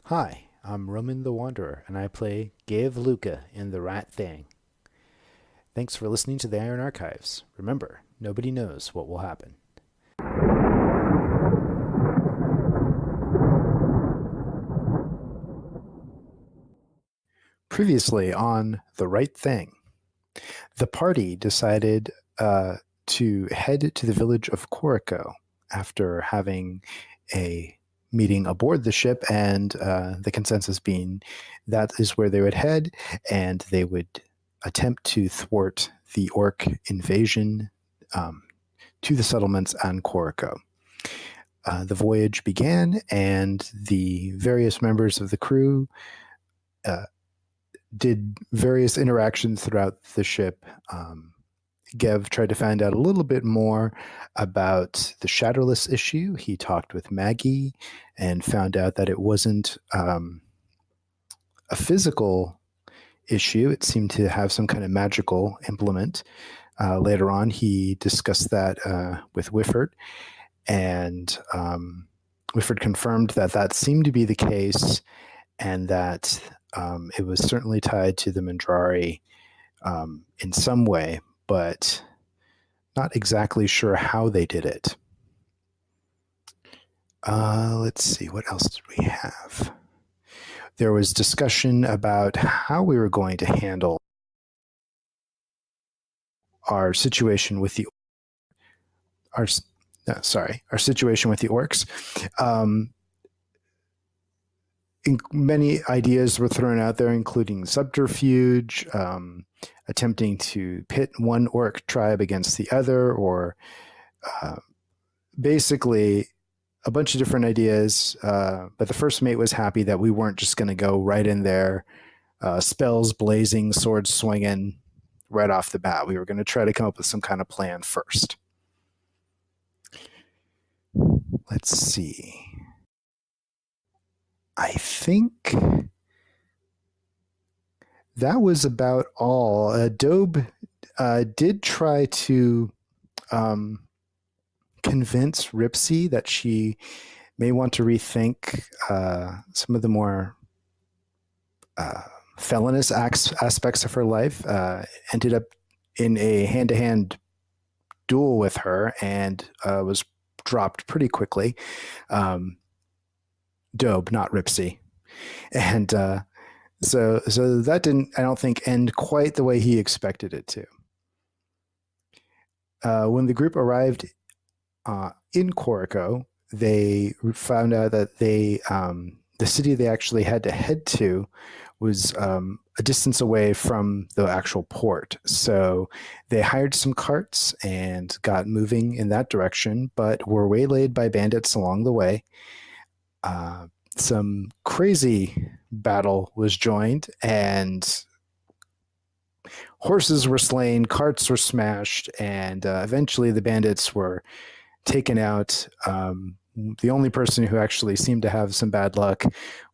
Hi, I'm Roman the Wanderer, and I play Gav Luca in The Rat Thing. Thanks for listening to the Iron Archives. Remember, nobody knows what will happen. Previously on The Right Thing, the party decided to head to the village of Corico after having a meeting aboard the ship, and the consensus being that is where they would head, and they would attempt to thwart the orc invasion um, to the settlements on Corico. The voyage began, and the various members of the crew uh, did various interactions throughout the ship. Gev tried to find out a little bit more about the Shadowless issue. He talked with Maggie and found out that it wasn't a physical issue. It seemed to have some kind of magical implement. Later on, he discussed that with Whifford, and Whifford confirmed that that seemed to be the case, and that it was certainly tied to the Mandrari in some way, but not exactly sure how they did it. Let's see, what else did we have? There was discussion about how we were going to handle our situation with the our our situation with the orcs. Um, Many ideas were thrown out there, including subterfuge, attempting to pit one orc tribe against the other, or uh, basically a bunch of different ideas. But the first mate was happy that we weren't just going to go right in there, spells blazing, swords swinging right off the bat. We were going to try to come up with some kind of plan first. Let's see. I think that was about all. Dobe did try to um, convince Ripsy that she may want to rethink some of the more uh, felonious aspects of her life. Ended up in a hand-to-hand duel with her and was dropped pretty quickly. Dobe, not Ripsy, and so that didn't, I don't think, end quite the way he expected it to. When the group arrived in Corico, they found out that the city they actually had to head to was a distance away from the actual port. So they hired some carts and got moving in that direction, but were waylaid by bandits along the way. Some crazy battle was joined, and horses were slain, carts were smashed, and eventually the bandits were taken out. The only person who actually seemed to have some bad luck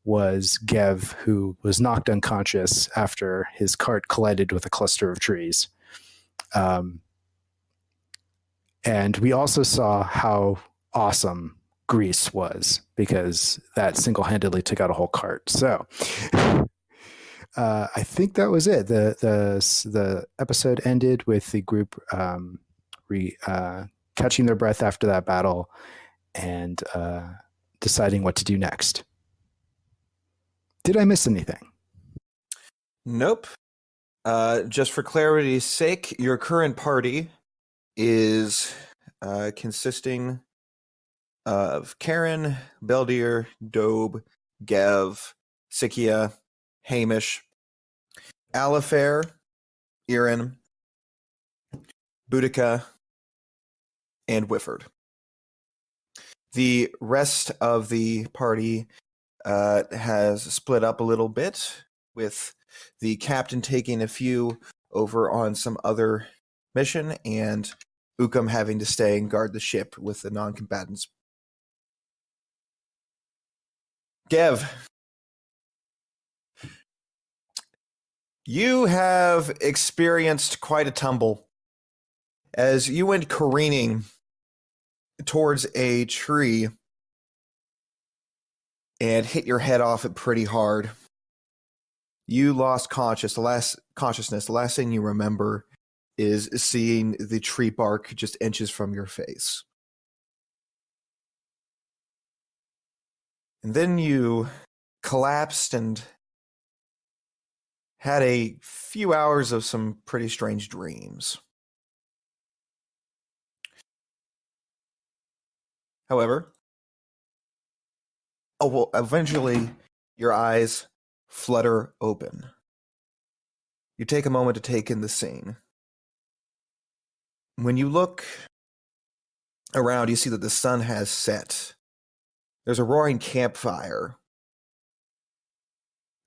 was Gev, who was knocked unconscious after his cart collided with a cluster of trees. Um, and we also saw how awesome Grease was, because that single-handedly took out a whole cart. So I think that was it. The episode ended with the group catching their breath after that battle and deciding what to do next. Did I miss anything? Nope. Just for clarity's sake, your current party is consisting of Karen, Beldier, Dobe, Gev, Sikia, Hamish, Alifair, Irin, Boudica, and Whifford. The rest of the party has split up a little bit, with the captain taking a few over on some other mission, and Ukum having to stay and guard the ship with the non-combatants. Gev, you have experienced quite a tumble as you went careening towards a tree. and hit your head off it pretty hard. You lost consciousness. The last thing you remember is seeing the tree bark just inches from your face. And then you collapsed and had a few hours of some pretty strange dreams. However, eventually your eyes flutter open. You take a moment to take in the scene. When you look around, you see that the sun has set. There's a roaring campfire.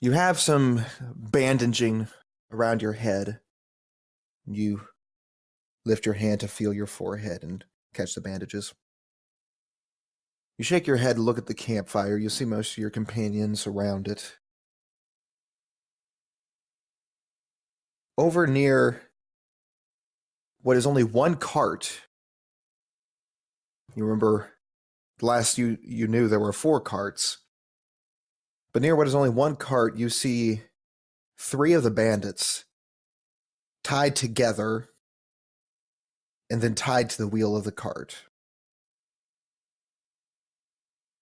You have some bandaging around your head. You lift your hand to feel your forehead and catch the bandages. You shake your head and look at the campfire. You see most of your companions around it. Over near what is only one cart. You remember last you knew there were 4 carts. But near what is only one cart, you see 3 of the bandits tied together and then tied to the wheel of the cart.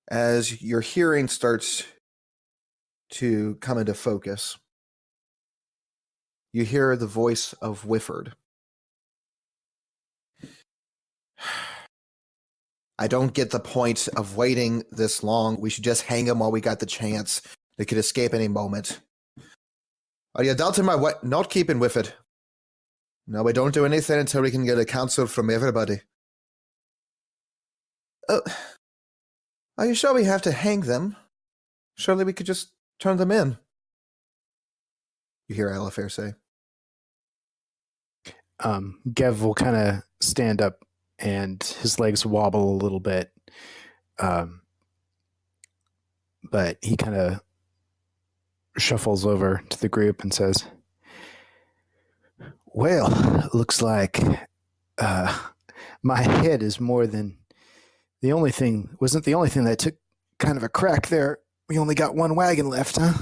As your hearing starts to come into focus, you hear the voice of Whifford. I don't get the point of waiting this long. We should just hang him while we got the chance. They could escape any moment. Are you doubting my not keeping Whifford? No, we don't do anything until we can get a counsel from everybody. Are you sure we have to hang them? Surely we could just turn them in. You hear Alifair say. Gev will kind of stand up and his legs wobble a little bit. But he kind of shuffles over to the group and says, well, looks like my head is more than wasn't the only thing that took kind of a crack there. We only got one wagon left, huh?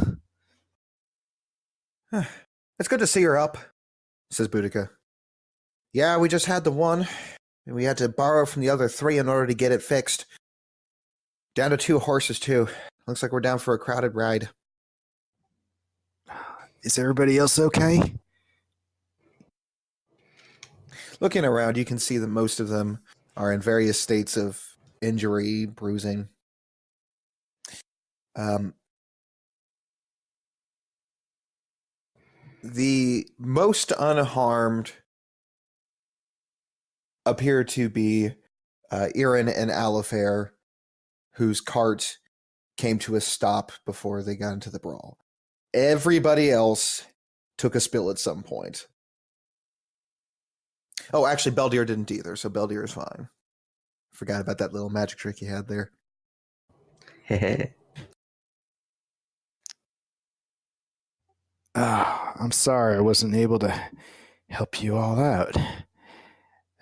It's good to see her up, says Boudica. Yeah, we just had the one, and we had to borrow from the other 3 in order to get it fixed. Down to 2 horses, too. Looks like we're down for a crowded ride. Is everybody else okay? Looking around, you can see that most of them are in various states of injury, bruising. The most unharmed appear to be Irin and Alifair, whose cart came to a stop before they got into the brawl. Everybody else took a spill at some point. Oh, actually, Beldir didn't either, so Beldir is fine. Forgot about that little magic trick he had there. I'm sorry I wasn't able to help you all out.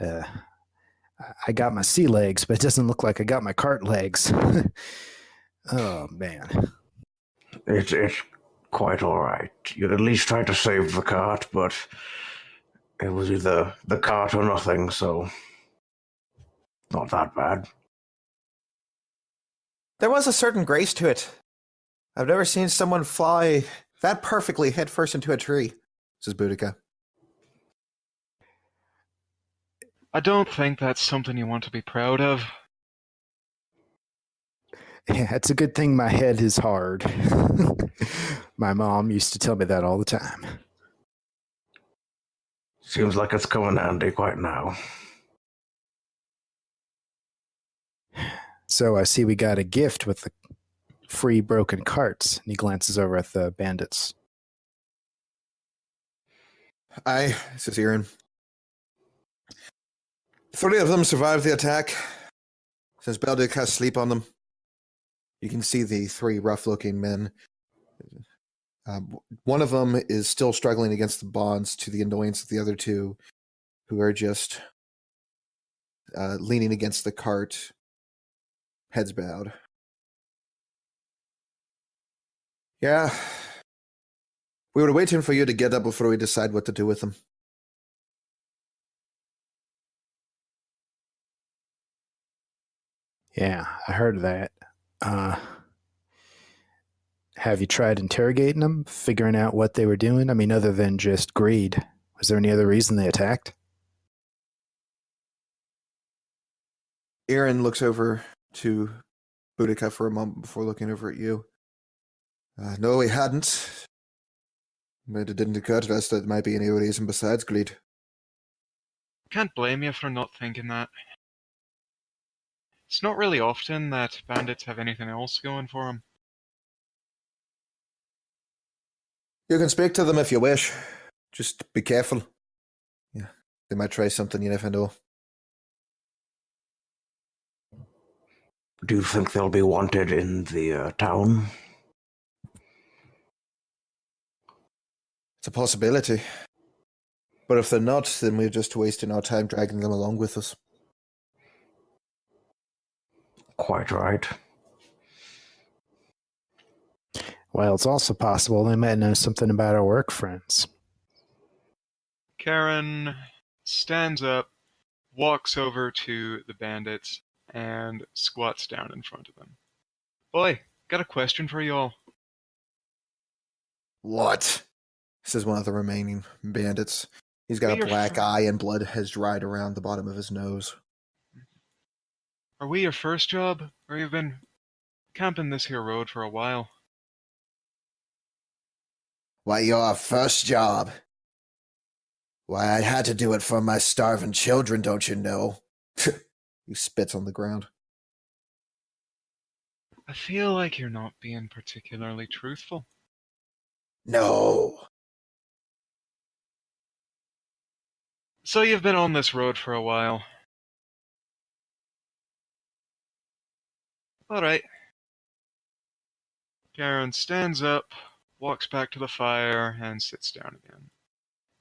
I got my sea legs, but it doesn't look like I got my cart legs. Oh, man. It's quite all right. You at least tried to save the cart, but it was either the cart or nothing, so not that bad. There was a certain grace to it. I've never seen someone fly that perfectly headfirst into a tree, says Boudica. I don't think that's something you want to be proud of. Yeah, it's a good thing my head is hard. My mom used to tell me that all the time. Seems like it's coming handy quite now. So I see we got a gift with the free broken carts. And he glances over at the bandits. Aye, says Irin. 3 of them survived the attack. Since Beldir cast sleep on them. You can see the 3 rough-looking men. One of them is still struggling against the bonds to the annoyance of the other 2, who are just leaning against the cart, heads bowed. Yeah. We were waiting for you to get up before we decide what to do with them. Yeah, I heard that. Uh, have you tried interrogating them, figuring out what they were doing? I mean, other than just greed, was there any other reason they attacked? Aaron looks over to Boudica for a moment before looking over at you. No, we hadn't. But it didn't occur to us that there might be any reason besides greed. Can't blame you for not thinking that. It's not really often that bandits have anything else going for them. You can speak to them if you wish. Just be careful. Yeah, they might try something, you never know. Do you think they'll be wanted in the town? It's a possibility. But if they're not, then we're just wasting our time dragging them along with us. Quite right. Well, it's also possible they might know something about our work friends. Karen stands up, walks over to the bandits, and squats down in front of them. Boy, got a question for you all. What? Says one of the remaining bandits. He's got a black eye and blood has dried around the bottom of his nose. Are we your first job, or you've been camping this here road for a while? Why, you're our first job. Why, I had to do it for my starving children, don't you know? He spits on the ground. I feel like you're not being particularly truthful. No. So you've been on this road for a while. Alright. Karen stands up, walks back to the fire, and sits down again.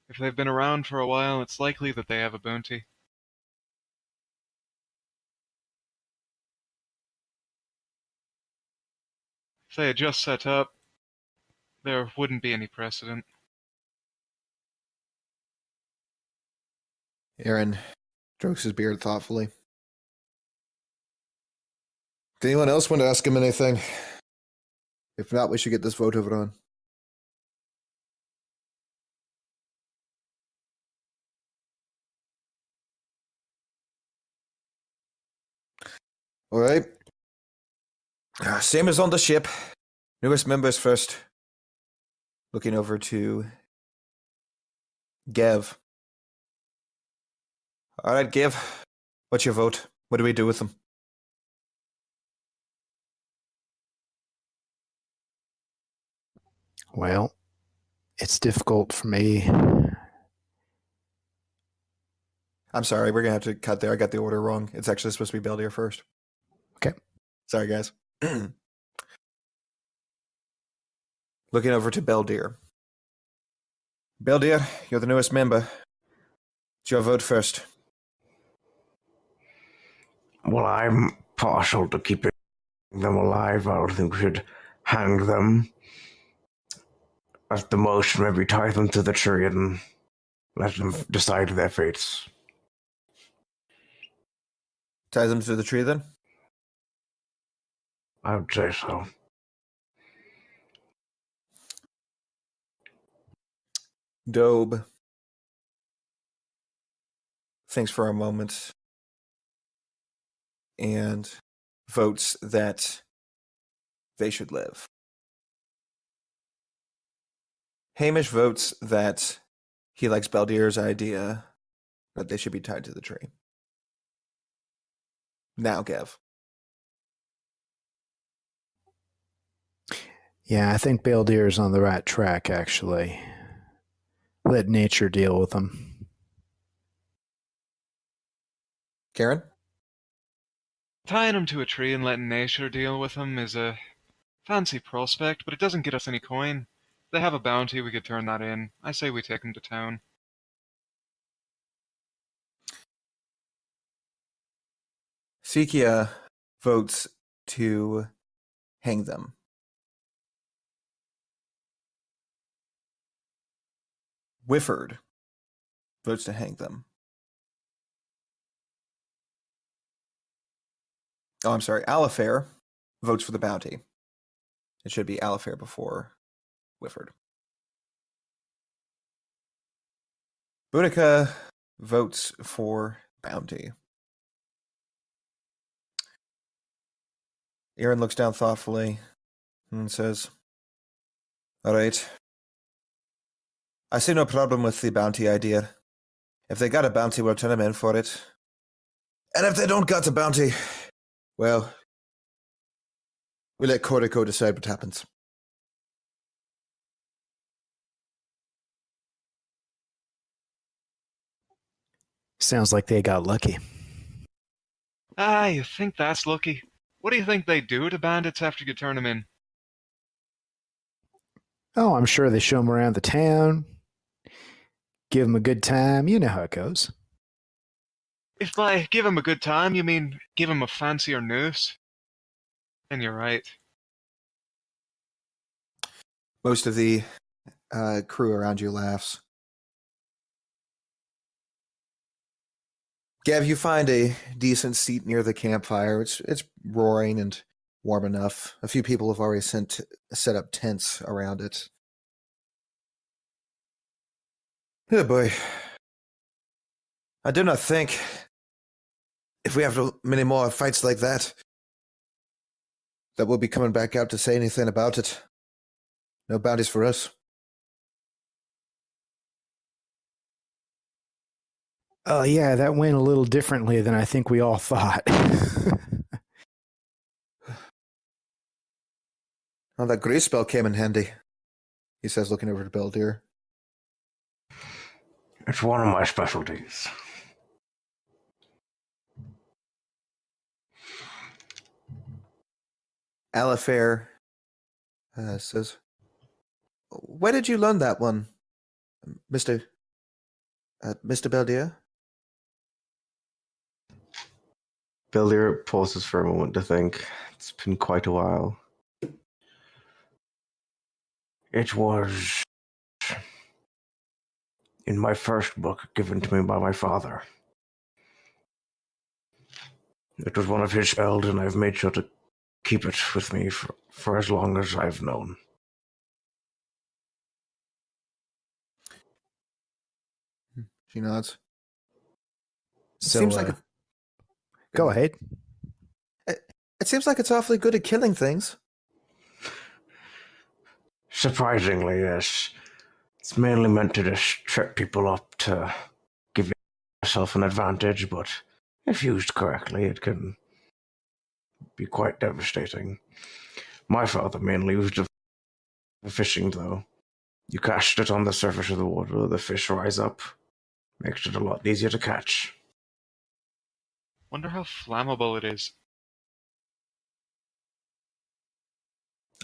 If they've been around for a while, it's likely that they have a bounty. If they had just set up, there wouldn't be any precedent. Aaron strokes his beard thoughtfully. Does anyone else want to ask him anything? If not, we should get this vote over on. All right. Same as on the ship. Newest members first. Looking over to Gev. All right, Gev. What's your vote? What do we do with them? Well, it's difficult for me. I'm sorry, we're going to have to cut there. I got the order wrong. It's actually supposed to be Beldier first. Okay. Sorry, guys. Looking over to Beldier. Beldier, you're the newest member. It's your vote first. Well, I'm partial to keeping them alive. I don't think we should hang them. At the most, maybe tie them to the tree and let them decide their fates. Tie them to the tree, then? I would say so. Dobe thinks for a moment and votes that they should live. Hamish votes that he likes Baldier's idea that they should be tied to the tree. Now, Gev. Yeah, I think Baldier's on the right track, actually. Let nature deal with them. Karen? Tying them to a tree and letting nature deal with them is a fancy prospect, but it doesn't get us any coin. If they have a bounty, we could turn that in. I say we take them to town. Sikia votes to hang them. Whifford votes to hang them. Oh, I'm sorry. Alifair votes for the bounty. It should be Alifair before Whifford. Boudica votes for bounty. Aaron looks down thoughtfully and says, "All right. I see no problem with the bounty idea. If they got a bounty, we'll turn them in for it. And if they don't got a bounty, well, we let Corico decide what happens." Sounds like they got lucky. Ah, you think that's lucky? What do you think they do to bandits after you turn them in? Oh, I'm sure they show them around the town, give them a good time. You know how it goes. If by give 'em a good time you mean give 'em a fancier noose, then you're right. Most of the crew around you laughs. Gav, you find a decent seat near the campfire. It's roaring and warm enough. A few people have already set up tents around it. Oh boy. I do not think if we have many more fights like that we'll be coming back out to say anything about it. No bounties for us. Oh, yeah, that went a little differently than I think we all thought. Oh, that grace spell came in handy, he says, looking over to Beldir. It's one of my specialties. Alifair says, "Where did you learn that one, Mr. Beldir?" Beldir pauses for a moment to think. It's been quite a while. It was in my first book given to me by my father. It was one of his spells, and I've made sure to keep it with me for as long as I've known. She nods. So, Seems like go ahead. It seems like it's awfully good at killing things. Surprisingly, yes. It's mainly meant to just trip people up to give yourself an advantage, but if used correctly, it can be quite devastating. My father mainly used it for fishing, though. You cast it on the surface of the water, the fish rise up. Makes it a lot easier to catch. Wonder how flammable it is.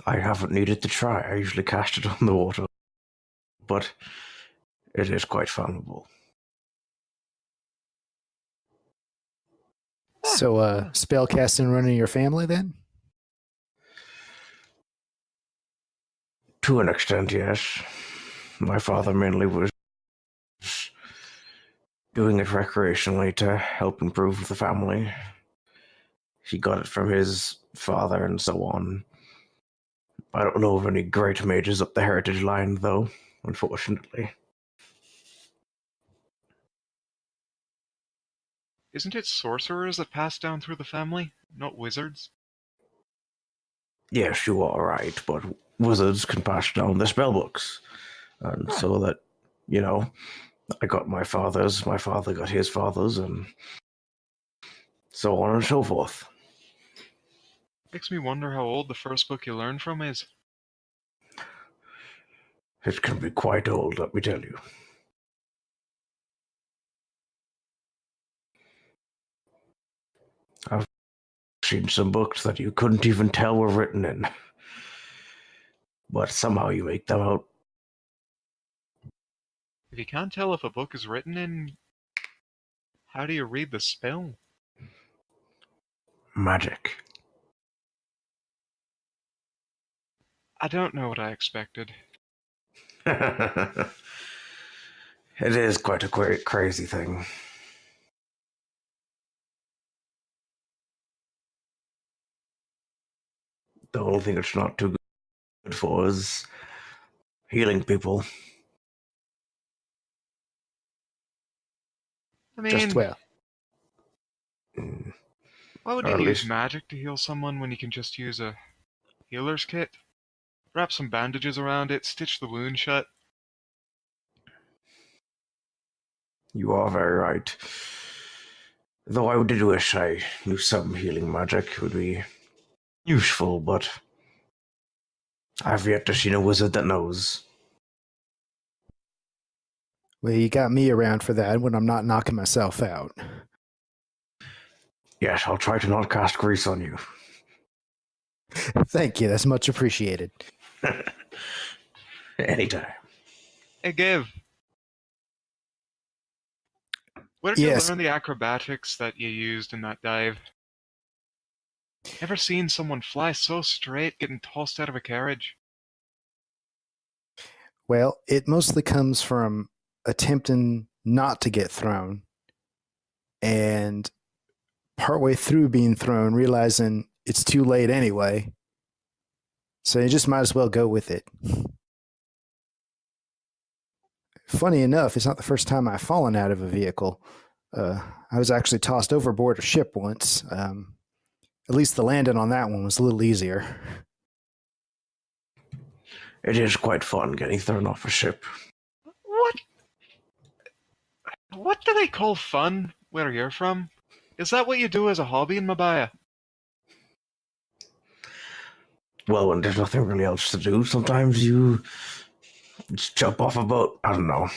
I haven't needed to try. I usually cast it on the water, but it is quite flammable. So, spellcasting running your family then? To an extent, yes. My father mainly was doing it recreationally to help improve the family. He got it from his father and so on. I don't know of any great mages up the heritage line, though, unfortunately. Isn't it sorcerers that pass down through the family, not wizards? Yes, you are right, but wizards can pass down their spellbooks. And so that, I got my father's, my father got his father's, and so on and so forth. Makes me wonder how old the first book you learned from is. It can be quite old, let me tell you. I've seen some books that you couldn't even tell were written in. But somehow you make them out. If you can't tell if a book is written in, how do you read the spell? Magic. I don't know what I expected. It is quite a crazy thing. The only thing it's not too good for is healing people. I Just mean, Well, Mm, why would or you at use least magic to heal someone when you can just use a healer's kit? Wrap some bandages around it, stitch the wound shut. you are very right. Though I did wish I knew some healing magic. It would be useful, but I've yet to see a wizard that knows. well, you got me around for that when I'm not knocking myself out. Yes, I'll try to not cast grease on you. Thank you. That's much appreciated. Anytime. Hey, Gav. Where did you Yes. learn the acrobatics that you used in that dive? Ever seen someone fly so straight getting tossed out of a carriage? Well, it mostly comes from attempting not to get thrown and partway through being thrown, realizing it's too late anyway. So you just might as well go with it. Funny enough, it's not the first time I've fallen out of a vehicle. I was actually tossed overboard a ship once. At least the landing on that one was a little easier. It is quite fun getting thrown off a ship. What? What do they call fun where you're from? Is that what you do as a hobby in Mabaya? Well, when there's nothing really else to do, sometimes you just jump off a boat. I don't know.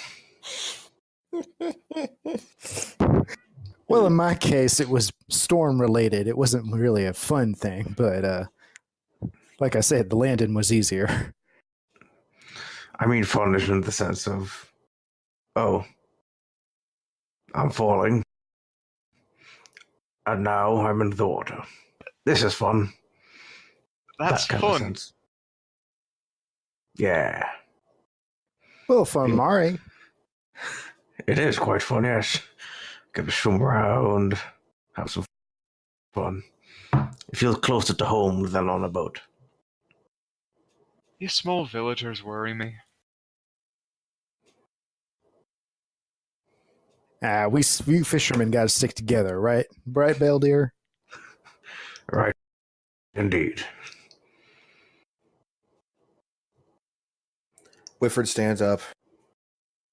Well, in my case, it was storm related. It wasn't really a fun thing, but like I said, the landing was easier. I mean, fun is in the sense of, oh, I'm falling, and now I'm in the water. This is fun. That's That kind of fun. sense. Yeah, Well, for Mari, it is quite fun, yes. Get to swim around, have some fun. It feels closer to home than on a boat. These small villagers worry me. we fishermen got to stick together, right? Right, Beldeer? Right, indeed. Whifford stands up.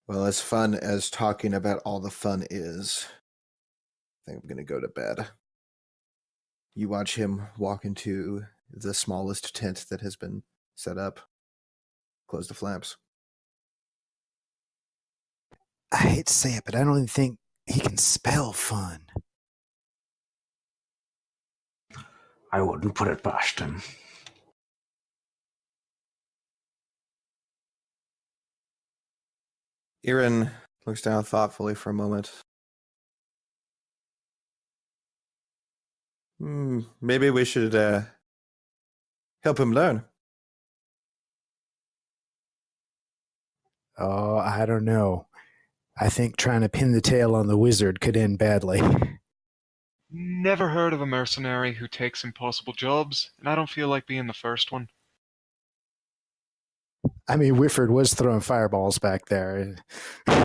Well, as fun as talking about all the fun is, I think I'm going to go to bed. You watch him walk into the smallest tent that has been set up. Close the flaps. I hate to say it, but I don't even think he can spell fun. I wouldn't put it past him. Irin looks down thoughtfully for a moment. Maybe we should help him learn. Oh, I don't know. I think trying to pin the tail on the wizard could end badly. Never heard of a mercenary who takes impossible jobs, and I don't feel like being the first one. I mean, Whifford was throwing fireballs back there. It's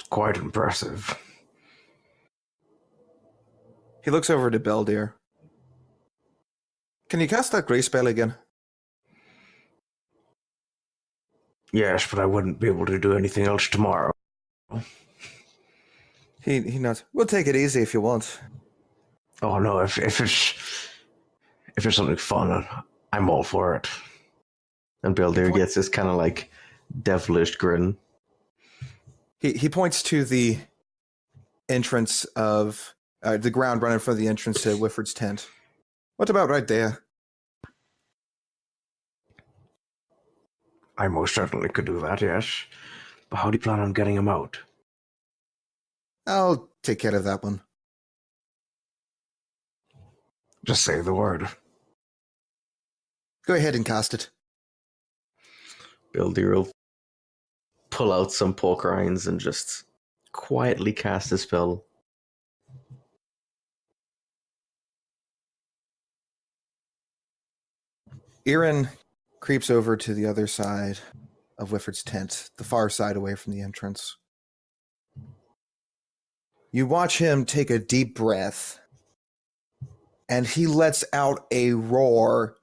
quite impressive. He looks over to Beldeer. Can you cast that grace spell again? Yes, but I wouldn't be able to do anything else tomorrow. He nods. We'll take it easy if you want. Oh no, if it's something fun, I'm all for it. And Beldeer gets this kind of like devilish grin. He points to the entrance of the ground running from the entrance to Whifford's tent. What about right there? I most certainly could do that, yes. But how do you plan on getting him out? I'll take care of that one. Just say the word. Go ahead and cast it. Beldeer will pull out some pork rinds and just quietly cast a spell. Irin creeps over to the other side of Whifford's tent, the far side away from the entrance. You watch him take a deep breath, and he lets out a roar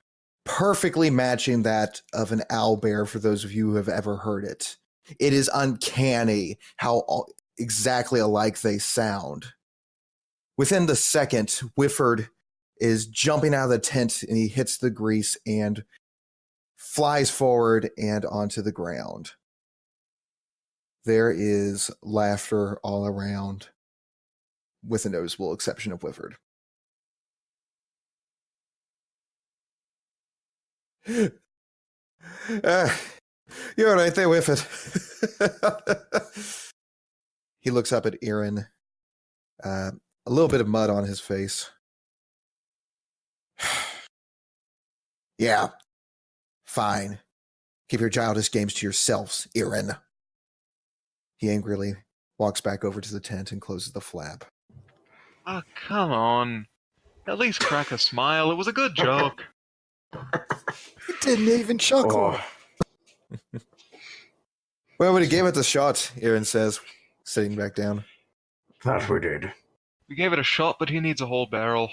perfectly matching that of an owlbear for those of you who have ever heard it. It is uncanny how exactly alike they sound. Within the second, Whifford is jumping out of the tent and he hits the grease and flies forward and onto the ground. There is laughter all around, with a noticeable exception of Whifford. You're right there, Whifford. He looks up at Irin, a little bit of mud on his face. Yeah, fine. Keep your childish games to yourselves, Irin. He angrily walks back over to the tent and closes the flap. Ah, come on. At least crack a smile. It was a good joke. He didn't even chuckle. Oh, Well, we gave it a shot, Irin says, sitting back down. that we did. We gave it a shot, but he needs a whole barrel.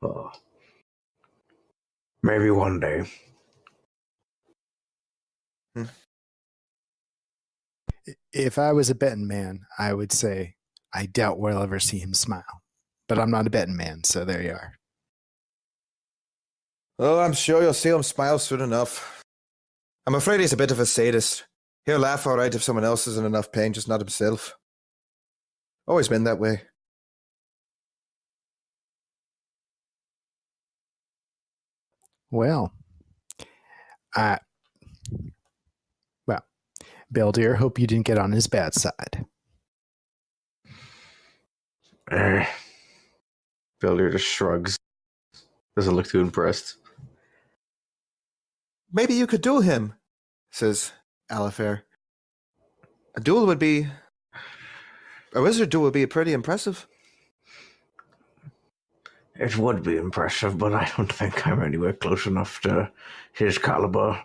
Oh. Maybe one day. If I was a betting man, I would say I doubt we'll ever see him smile. But I'm not a betting man, so there you are. Oh, I'm sure you'll see him smile soon enough. I'm afraid he's a bit of a sadist. He'll laugh all right if someone else is in enough pain, just not himself. Always been that way. Well, Beldir, hope you didn't get on his bad side. Beldir just shrugs. Doesn't look too impressed. Maybe you could duel him, says Alifair. A wizard duel would be pretty impressive. It would be impressive, but I don't think I'm anywhere close enough to his caliber.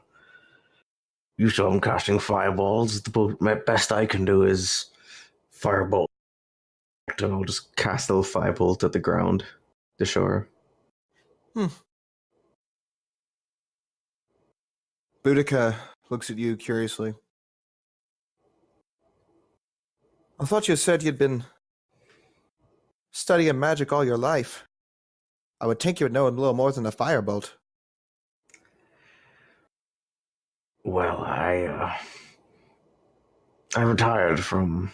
You saw him casting fireballs. The best I can do is firebolt. And I'll just cast a little firebolt at the ground, the shore. Boudica looks at you curiously. I thought you said you'd been studying magic all your life. I would think you would know a little more than a firebolt. Well, I retired from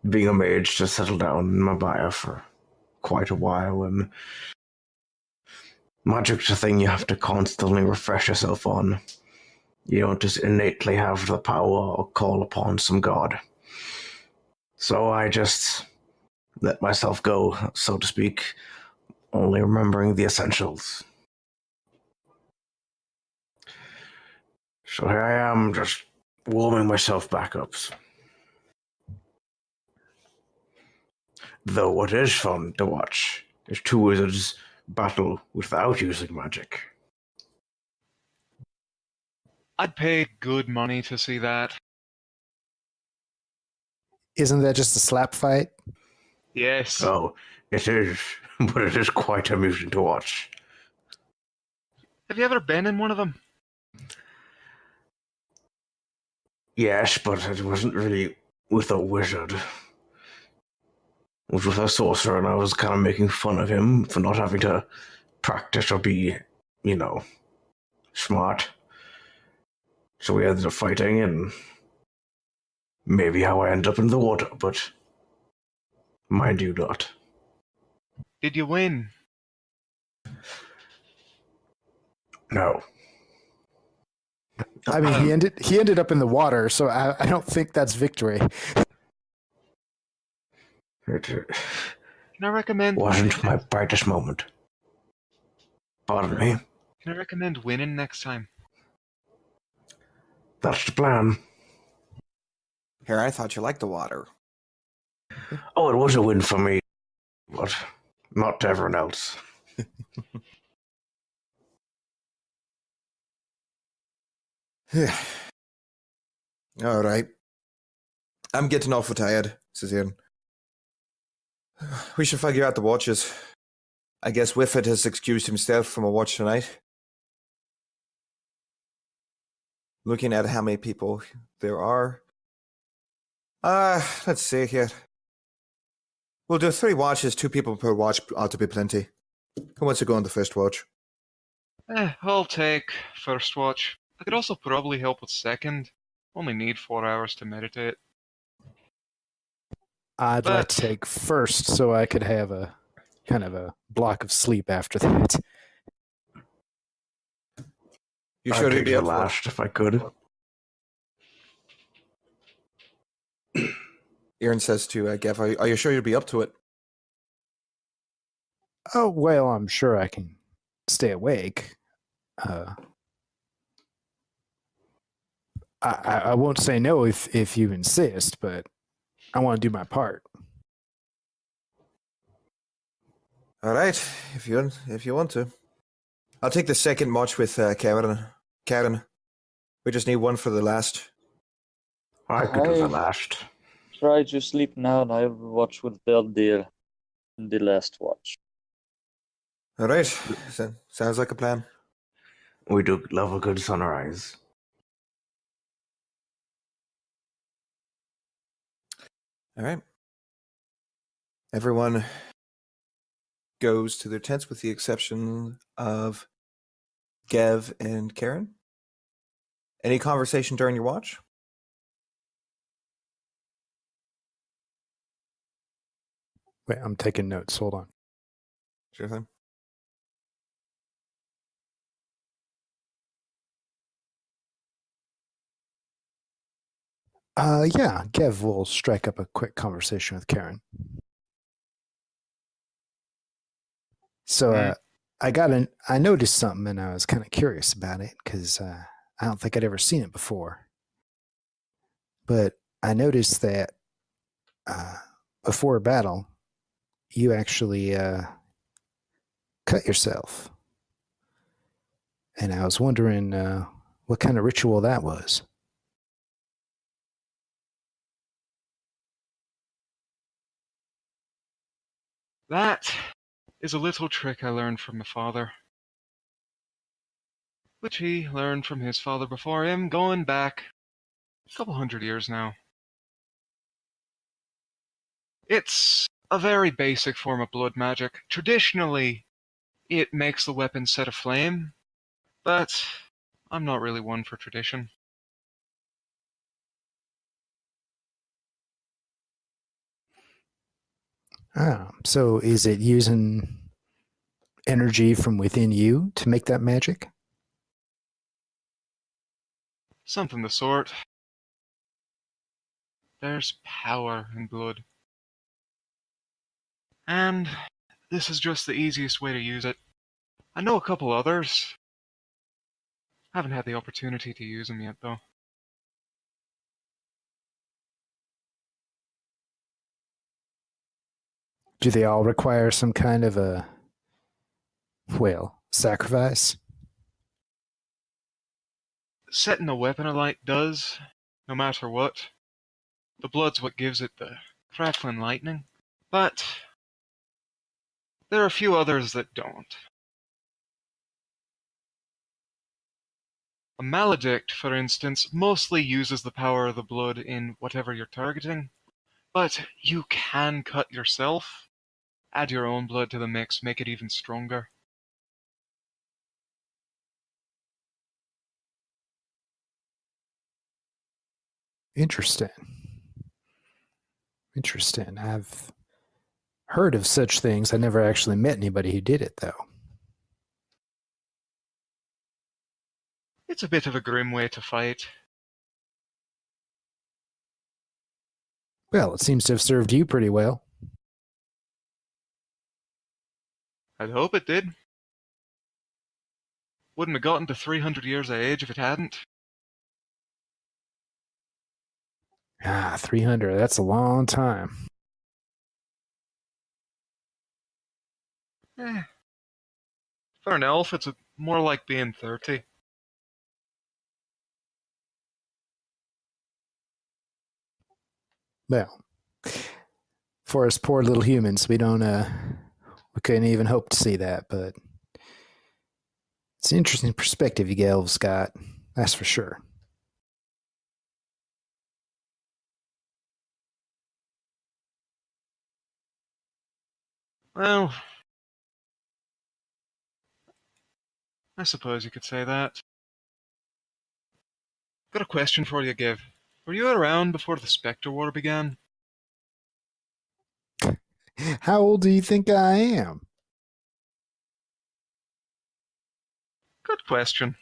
being a mage to settle down in Mabaya for quite a while, and magic's a thing you have to constantly refresh yourself on. You don't just innately have the power or call upon some god. So I just let myself go, so to speak, only remembering the essentials. So here I am, just warming myself back up. Though what is fun to watch is two wizards battle without using magic. I'd pay good money to see that. Isn't that just a slap fight? Yes. Oh, it is, but it is quite amusing to watch. Have you ever been in one of them? Yes, but it wasn't really with a wizard. It was with a sorcerer, and I was kind of making fun of him for not having to practice or be, smart. So we ended up fighting, and maybe how I end up in the water, but mind you not. Did you win? No. I mean, he ended up in the water, so I don't think that's victory. It Can I recommend? wasn't my brightest moment. Pardon me? Can I recommend winning next time? That's the plan. Here, I thought you liked the water. Oh, it was a win for me, but not to everyone else. All right. I'm getting awful tired, says Aaron. We should figure out the watches. I guess Whifford has excused himself from a watch tonight. Looking at how many people there are. Let's see here. We'll do 3 watches, 2 people per watch ought to be plenty. Who wants to go on the first watch? I'll take first watch. I could also probably help with second. Only need 4 hours to meditate. I'd like But- to take first so I could have a kind of a block of sleep after that. You I'd sure you'd take be the up for it? last if I could. Aaron says to Gav, are you sure you'd be up to it? Oh, well, I'm sure I can stay awake. I won't say no if you insist, but I want to do my part. All right, if you want to. I'll take the second watch with Karen. Karen, we just need one for the last. I could do the I- last. Try to sleep now, and I will watch with Beldir in the last watch. All right, sounds like a plan. We do love a good sunrise. All right. Everyone goes to their tents with the exception of Gev and Karen. Any conversation during your watch? Wait, I'm taking notes. Hold on. Sure thing. Yeah, Gev will strike up a quick conversation with Karen. So I noticed something and I was kind of curious about it because I don't think I'd ever seen it before. But I noticed that before a battle, you actually cut yourself. And I was wondering what kind of ritual that was. That is a little trick I learned from my father. Which he learned from his father before him, going back a couple hundred years now. It's a very basic form of blood magic. Traditionally, it makes the weapon set aflame, but I'm not really one for tradition. So is it using energy from within you to make that magic? Something the sort. There's power in blood. And this is just the easiest way to use it. I know a couple others. Haven't had the opportunity to use them yet, though. Do they all require some kind of a, sacrifice? Setting a weapon alight does, no matter what. The blood's what gives it the crackling lightning. But there are a few others that don't. A maledict, for instance, mostly uses the power of the blood in whatever you're targeting, but you can cut yourself, add your own blood to the mix, make it even stronger. Interesting. I've heard of such things. I never actually met anybody who did it, though. It's a bit of a grim way to fight. Well, it seems to have served you pretty well. I'd hope it did. Wouldn't have gotten to 300 years of age if it hadn't. 300. That's a long time. Eh, for an elf, it's more like being 30. Well, for us poor little humans, we couldn't even hope to see that, but it's an interesting perspective you elves got, that's for sure. Well, I suppose you could say that. Got a question for you, Giv. Were you around before the Spectre War began? How old do you think I am? Good question.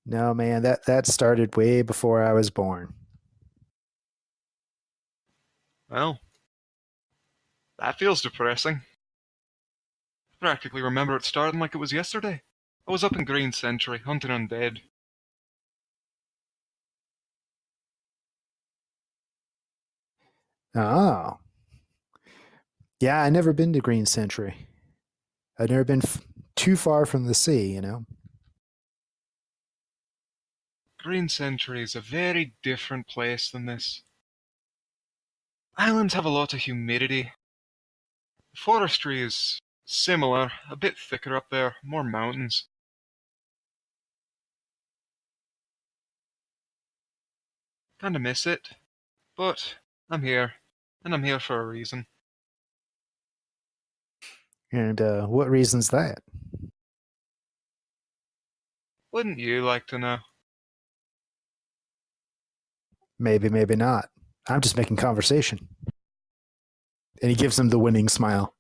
No, man, that started way before I was born. Well, that feels depressing. I practically remember it starting like it was yesterday. I was up in Green Century, hunting undead. Oh. Yeah, I never been to Green Century. I've never been too far from the sea, you know. Green Century is a very different place than this. Islands have a lot of humidity. Forestry is similar, a bit thicker up there, more mountains. Kinda miss it, but I'm here, and I'm here for a reason. And what reason's that? Wouldn't you like to know? Maybe, maybe not. I'm just making conversation. And he gives him the winning smile.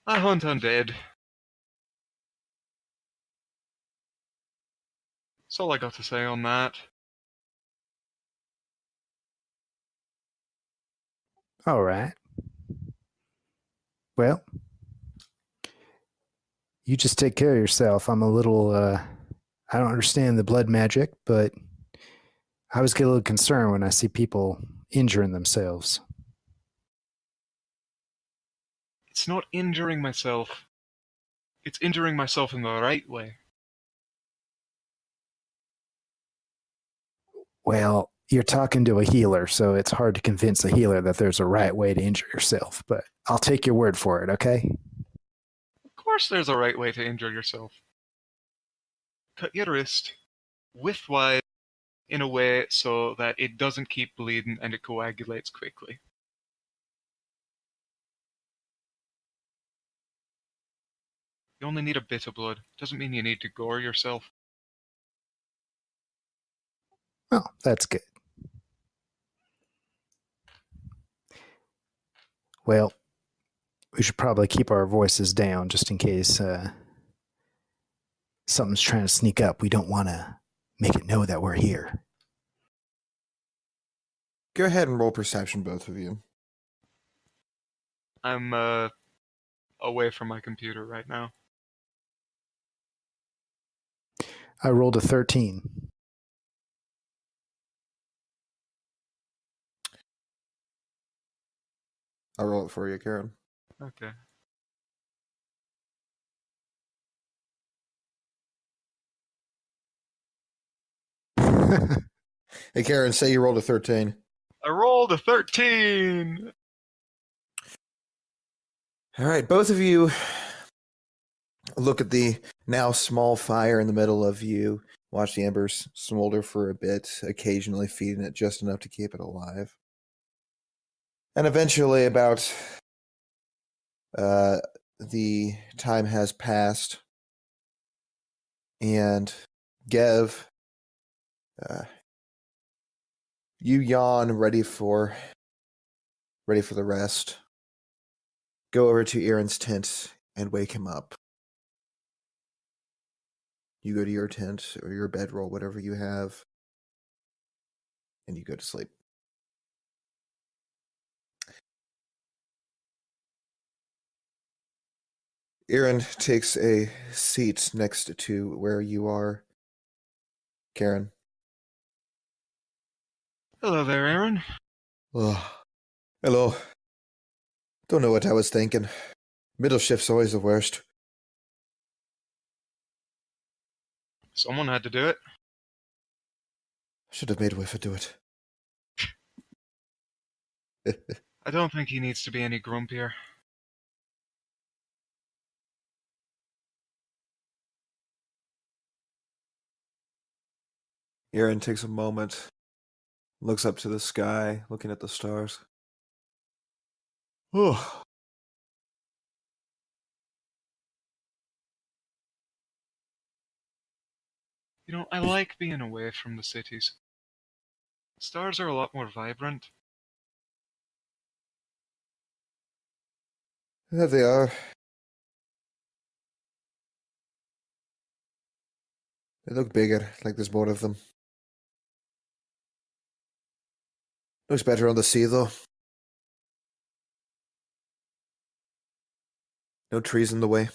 I hunt undead. That's all I got to say on that. All right. Well, you just take care of yourself. I'm a little, I don't understand the blood magic, but I always get a little concerned when I see people injuring themselves. It's not injuring myself. It's injuring myself in the right way. Well, you're talking to a healer, so it's hard to convince a healer that there's a right way to injure yourself, but I'll take your word for it, okay? Of course there's a right way to injure yourself. Cut your wrist widthwise in a way so that it doesn't keep bleeding and it coagulates quickly. You only need a bit of blood. Doesn't mean you need to gore yourself. Well, that's good. Well, we should probably keep our voices down just in case something's trying to sneak up. We don't want to make it know that we're here. Go ahead and roll perception, both of you. I'm away from my computer right now. I rolled a 13. I'll roll it for you, Karen. Okay. Hey, Karen, say you rolled a 13. I rolled a 13! All right, both of you look at the now small fire in the middle of you. Watch the embers smolder for a bit, occasionally feeding it just enough to keep it alive. And eventually, about the time has passed, and Gev, you yawn, ready for the rest. Go over to Aaron's tent and wake him up. You go to your tent or your bedroll, whatever you have, and you go to sleep. Aaron takes a seat next to where you are, Karen. Hello there, Aaron. Oh, hello. Don't know what I was thinking. Middle shift's always the worst. Someone had to do it. Should have made Whiffa do it. I don't think he needs to be any grumpier. Aaron takes a moment, looks up to the sky, looking at the stars. Oh, You know, I like being away from the cities. Stars are a lot more vibrant. there they are. They look bigger, like there's more of them. Looks better on the sea, though. No trees in the way.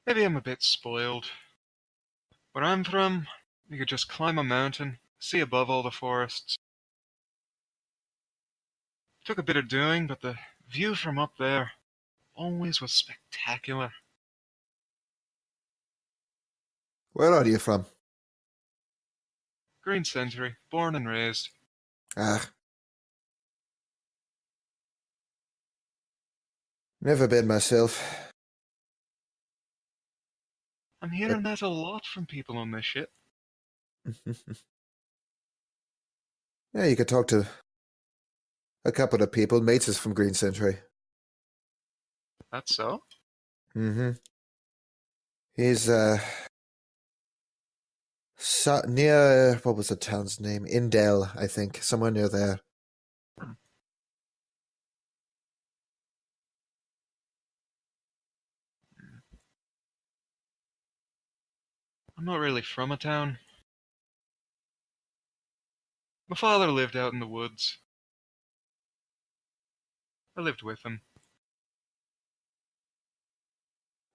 Maybe I'm a bit spoiled. Where I'm from, you could just climb a mountain, see above all the forests. Took a bit of doing, but the view from up there always was spectacular. Where are you from? Green Century, born and raised. Ah. Never been myself. I'm hearing that a lot from people on this ship. Yeah, you could talk to a couple of people. Mates is from Green Century. That's so? Mm-hmm. He's near, what was the town's name? Indel, I think. Somewhere near there. I'm not really from a town. My father lived out in the woods. I lived with him.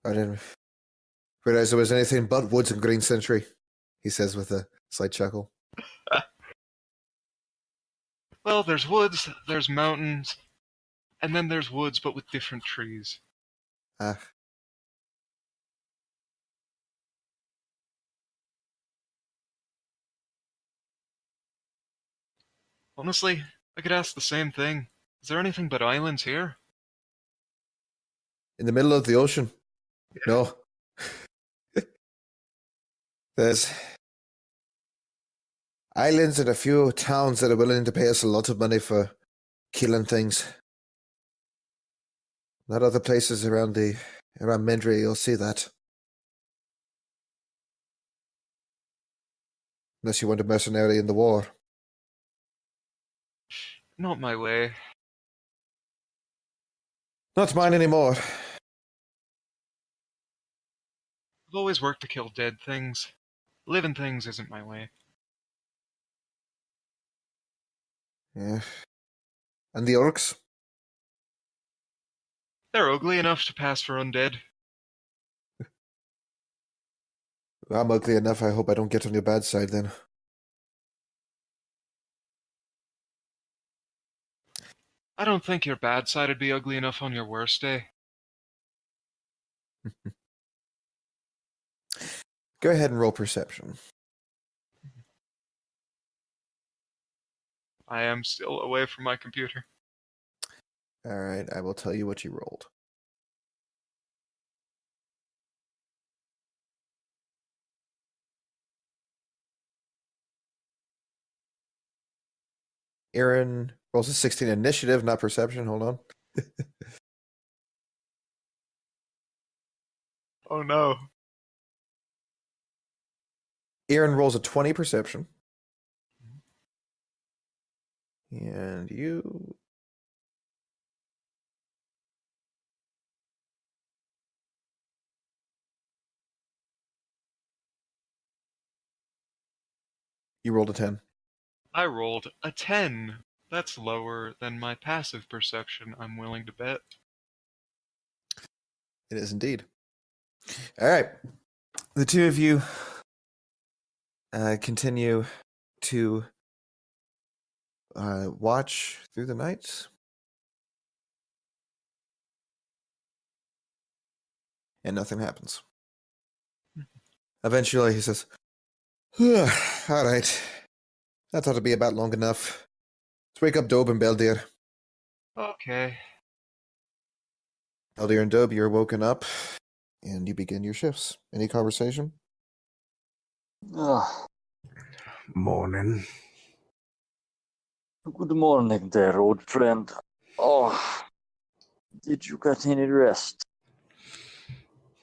I didn't realize there was anything but woods in Green Century, he says with a slight chuckle. Well, there's woods, there's mountains, and then there's woods but with different trees. Ah. Honestly, I could ask the same thing. Is there anything but islands here? In the middle of the ocean? No. There's islands and a few towns that are willing to pay us a lot of money for killing things. Not other places around Mendry, you'll see that. Unless you want a mercenary in the war. Not my way. Not mine anymore. I've always worked to kill dead things. Living things isn't my way. Yeah. And the orcs? They're ugly enough to pass for undead. I'm ugly enough, I hope I don't get on your bad side then. I don't think your bad side would be ugly enough on your worst day. Go ahead and roll perception. I am still away from my computer. Alright, I will tell you what you rolled. Aaron rolls a 16 initiative, not perception. Hold on. Oh no. Aaron rolls a 20 perception. And you... You rolled a 10. I rolled a 10. That's lower than my passive perception, I'm willing to bet. It is indeed. All right. The two of you continue to watch through the night. And nothing happens. Eventually, he says, all right. That ought to be about long enough. Let's wake up Dobe and Beldir. Okay. Beldir and Dobe, you're woken up, and you begin your shifts. Any conversation? Ah, Morning. good morning there, old friend. Oh, did you get any rest?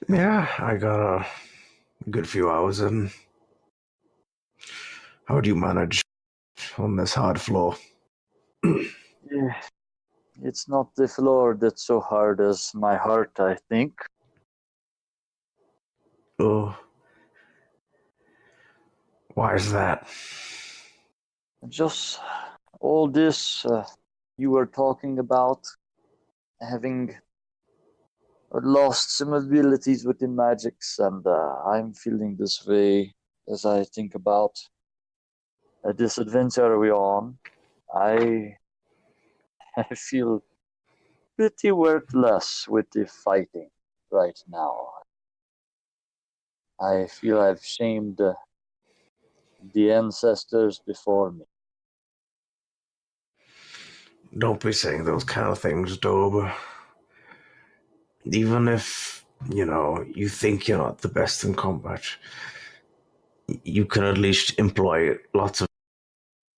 Yeah, I got a good few hours in. How'd you manage on this hard floor? Yeah, it's not the floor that's so hard as my heart, I think. Oh. Why is that? Just all this you were talking about, having lost some abilities with the magics, and I'm feeling this way as I think about this adventure we're on. I feel pretty worthless with the fighting right now. I feel I've shamed the ancestors before me. Don't be saying those kind of things, Dobe. Even if, you think you're not the best in combat, you can at least employ lots of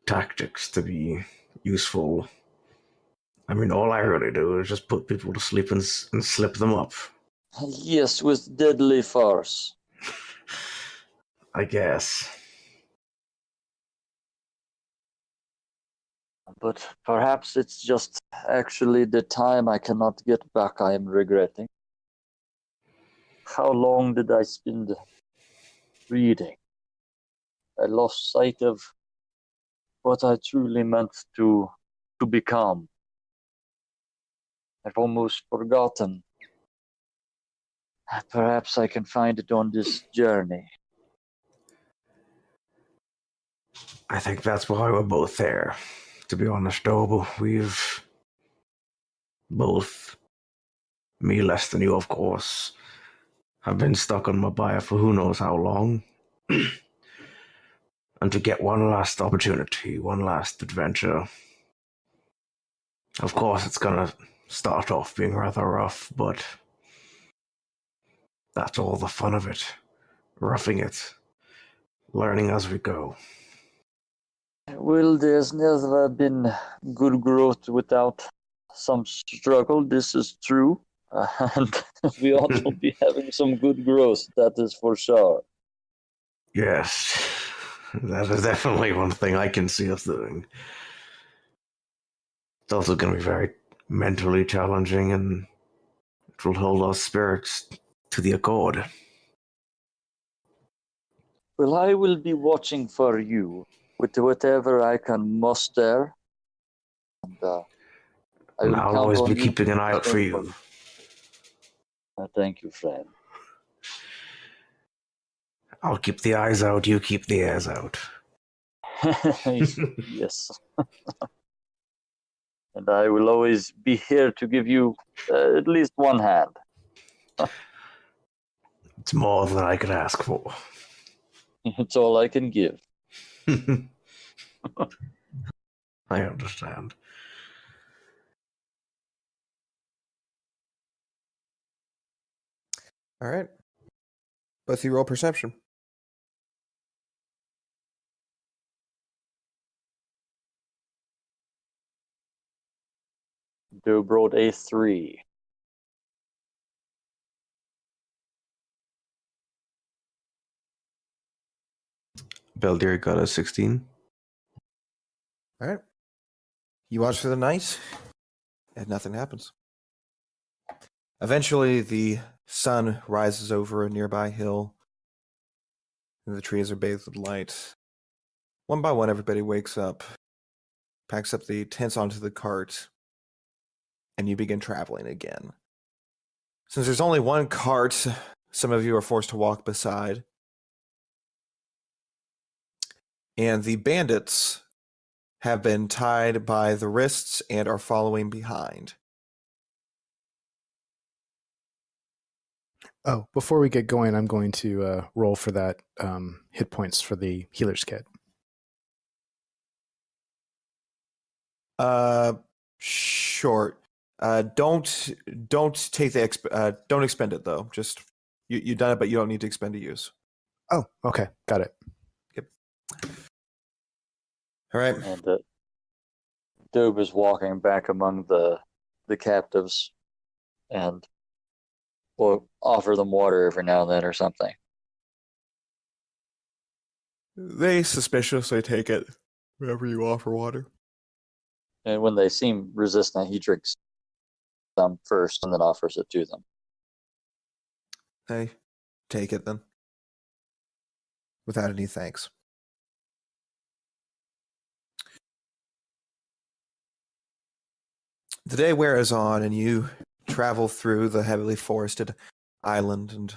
tactics to be useful. I mean, all I really do is just put people to sleep and slip them up. Yes, with deadly force. I guess. But perhaps it's just actually the time I cannot get back I am regretting. How long did I spend reading? I lost sight of what I truly meant to become. I've almost forgotten. Perhaps I can find it on this journey. I think that's why we're both there. To be honest, Dobe, we've both, me less than you, of course, have been stuck on Mabaya for who knows how long. And to get one last opportunity, one last adventure. Of course, it's gonna start off being rather rough, but that's all the fun of it. Roughing it. Learning as we go. Well, there's never been good growth without some struggle. This is true. And we ought to be having some good growth, that is for sure. Yes, that is definitely one thing I can see us doing. It's also going to be very mentally challenging, and it will hold our spirits to the accord. Well, I will be watching for you with whatever I can muster. And I will And I'll count always on be you. keeping an eye out for you. Thank you, friend. I'll keep the eyes out, you keep the ears out. Yes. And I will always be here to give you at least one hand. It's more than I could ask for. It's all I can give. I understand. All right. Both of you roll perception. Do brought a 3. Beldir got a 16. All right. You watch through the night, and nothing happens. Eventually, the sun rises over a nearby hill, and the trees are bathed with light. One by one, everybody wakes up, packs up the tents onto the cart, and you begin traveling again. Since there's only one cart, some of you are forced to walk beside. And the bandits have been tied by the wrists and are following behind. Oh, before we get going, I'm going to roll for that hit points for the healer's kit. Sure. Don't take the don't expend it though. Just you done it, but you don't need to expend to use. Oh, okay, got it. All right. And Dobe is walking back among the captives, and will offer them water every now and then or something. They suspiciously take it whenever you offer water. And when they seem resistant, he drinks some first and then offers it to them. They take it then, without any thanks. The day wears on, and you travel through the heavily forested island, and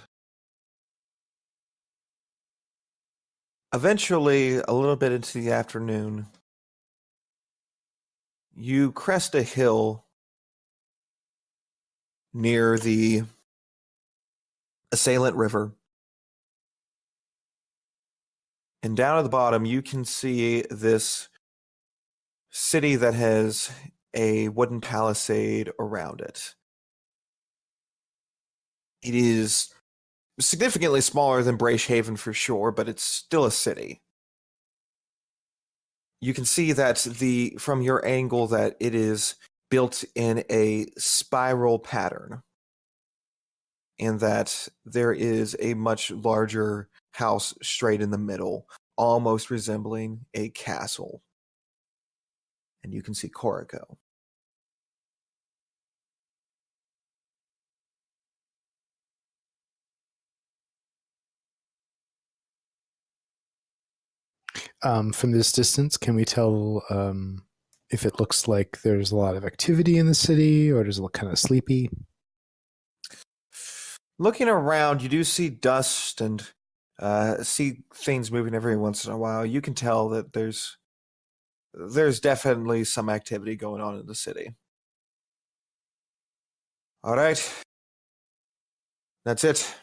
eventually, a little bit into the afternoon, you crest a hill near the Assailant River. And down at the bottom, you can see this city that has a wooden palisade around it. It is significantly smaller than Brace Haven for sure, but it's still a city. You can see that from your angle that it is built in a spiral pattern, and that there is a much larger house straight in the middle, almost resembling a castle. And you can see Corico. From this distance, can we tell if it looks like there's a lot of activity in the city, or does it look kind of sleepy? Looking around, you do see dust and see things moving every once in a while. You can tell that there's definitely some activity going on in the city. All right. That's it.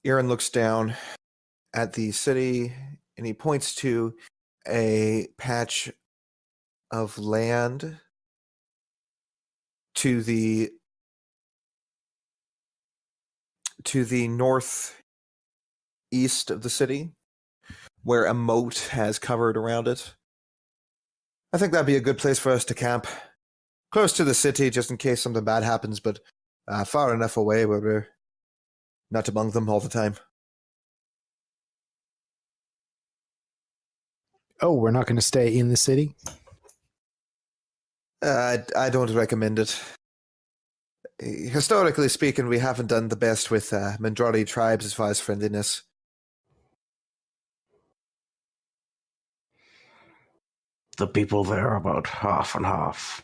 Aaron looks down at the city, and he points to a patch of land to the northeast of the city, where a moat has covered around it. I think that'd be a good place for us to camp. Close to the city, just in case something bad happens, but far enough away where we're not among them all the time. Oh, we're not going to stay in the city? I don't recommend it. Historically speaking, we haven't done the best with Mandrali tribes as far as friendliness. The people there are about half and half.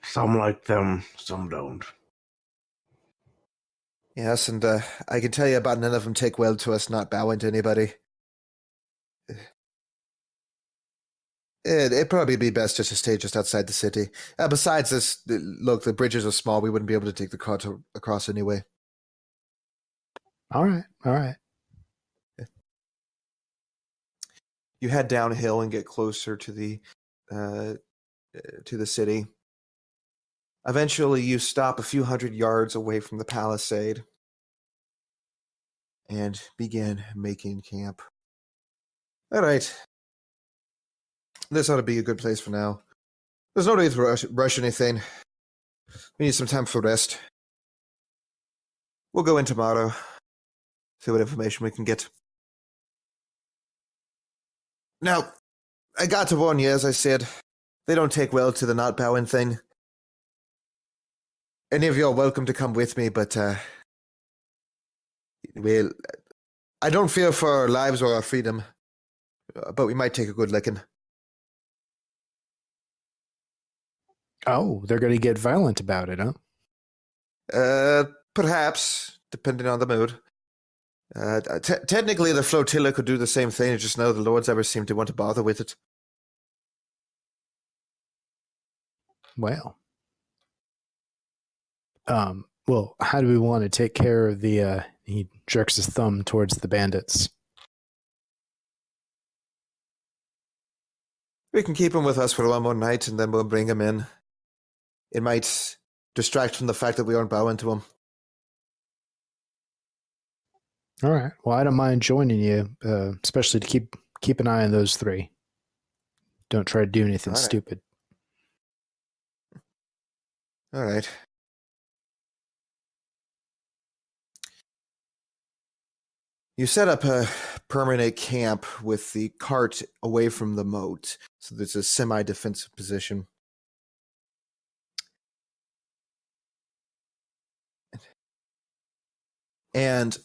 Some like them, some don't. Yes, and I can tell you about none of them take well to us not bowing to anybody. It'd probably be best just to stay just outside the city. Besides this, look, the bridges are small. We wouldn't be able to take the cart across anyway. All right. You head downhill and get closer to the city. Eventually, you stop a few hundred yards away from the palisade and begin making camp. All right. This ought to be a good place for now. There's no need to rush anything. We need some time for rest. We'll go in tomorrow, see what information we can get. Now, I got to warn you, as I said, they don't take well to the not bowing thing. Any of you are welcome to come with me, but well, I don't fear for our lives or our freedom, but we might take a good licking. Oh, they're going to get violent about it, huh? Perhaps, depending on the mood. Technically, the flotilla could do the same thing. I just know the lords ever seem to want to bother with it. Well. Well, how do we want to take care of the, he jerks his thumb towards the bandits. We can keep him with us for one more night, and then we'll bring him in. It might distract from the fact that we aren't bowing to him. All right. Well, I don't mind joining you, especially to keep an eye on those three. Don't try to do anything All right. stupid. All right. You set up a permanent camp with the cart away from the moat, so there's a semi-defensive position. And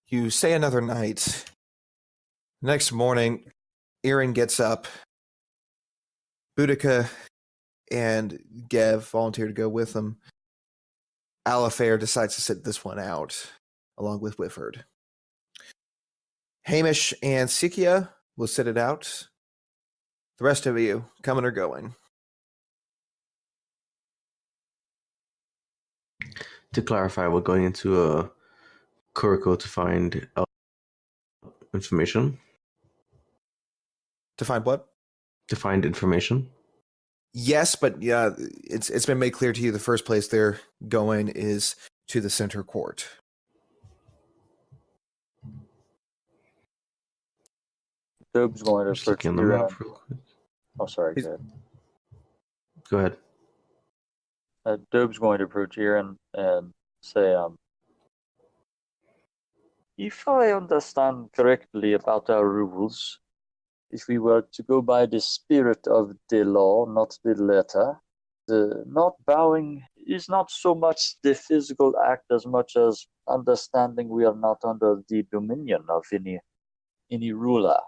you stay another night. Next morning, Erin gets up. Boudica and Gev volunteer to go with them. Alifair decides to sit this one out, along with Whifford. Hamish and Sikia will sit it out. The rest of you, coming or going? To clarify, we're going into Kuriko to find information. To find what? To find information. Yes, but yeah, it's been made clear to you the first place they're going is to the center court. Dobe's going to Just looking approach on the Erin. map real quick. Oh, sorry, He's- go ahead. Go ahead. Dobe's going to approach Erin and say, if I understand correctly about our rules, if we were to go by the spirit of the law, not the letter, the not bowing is not so much the physical act as much as understanding we are not under the dominion of any ruler.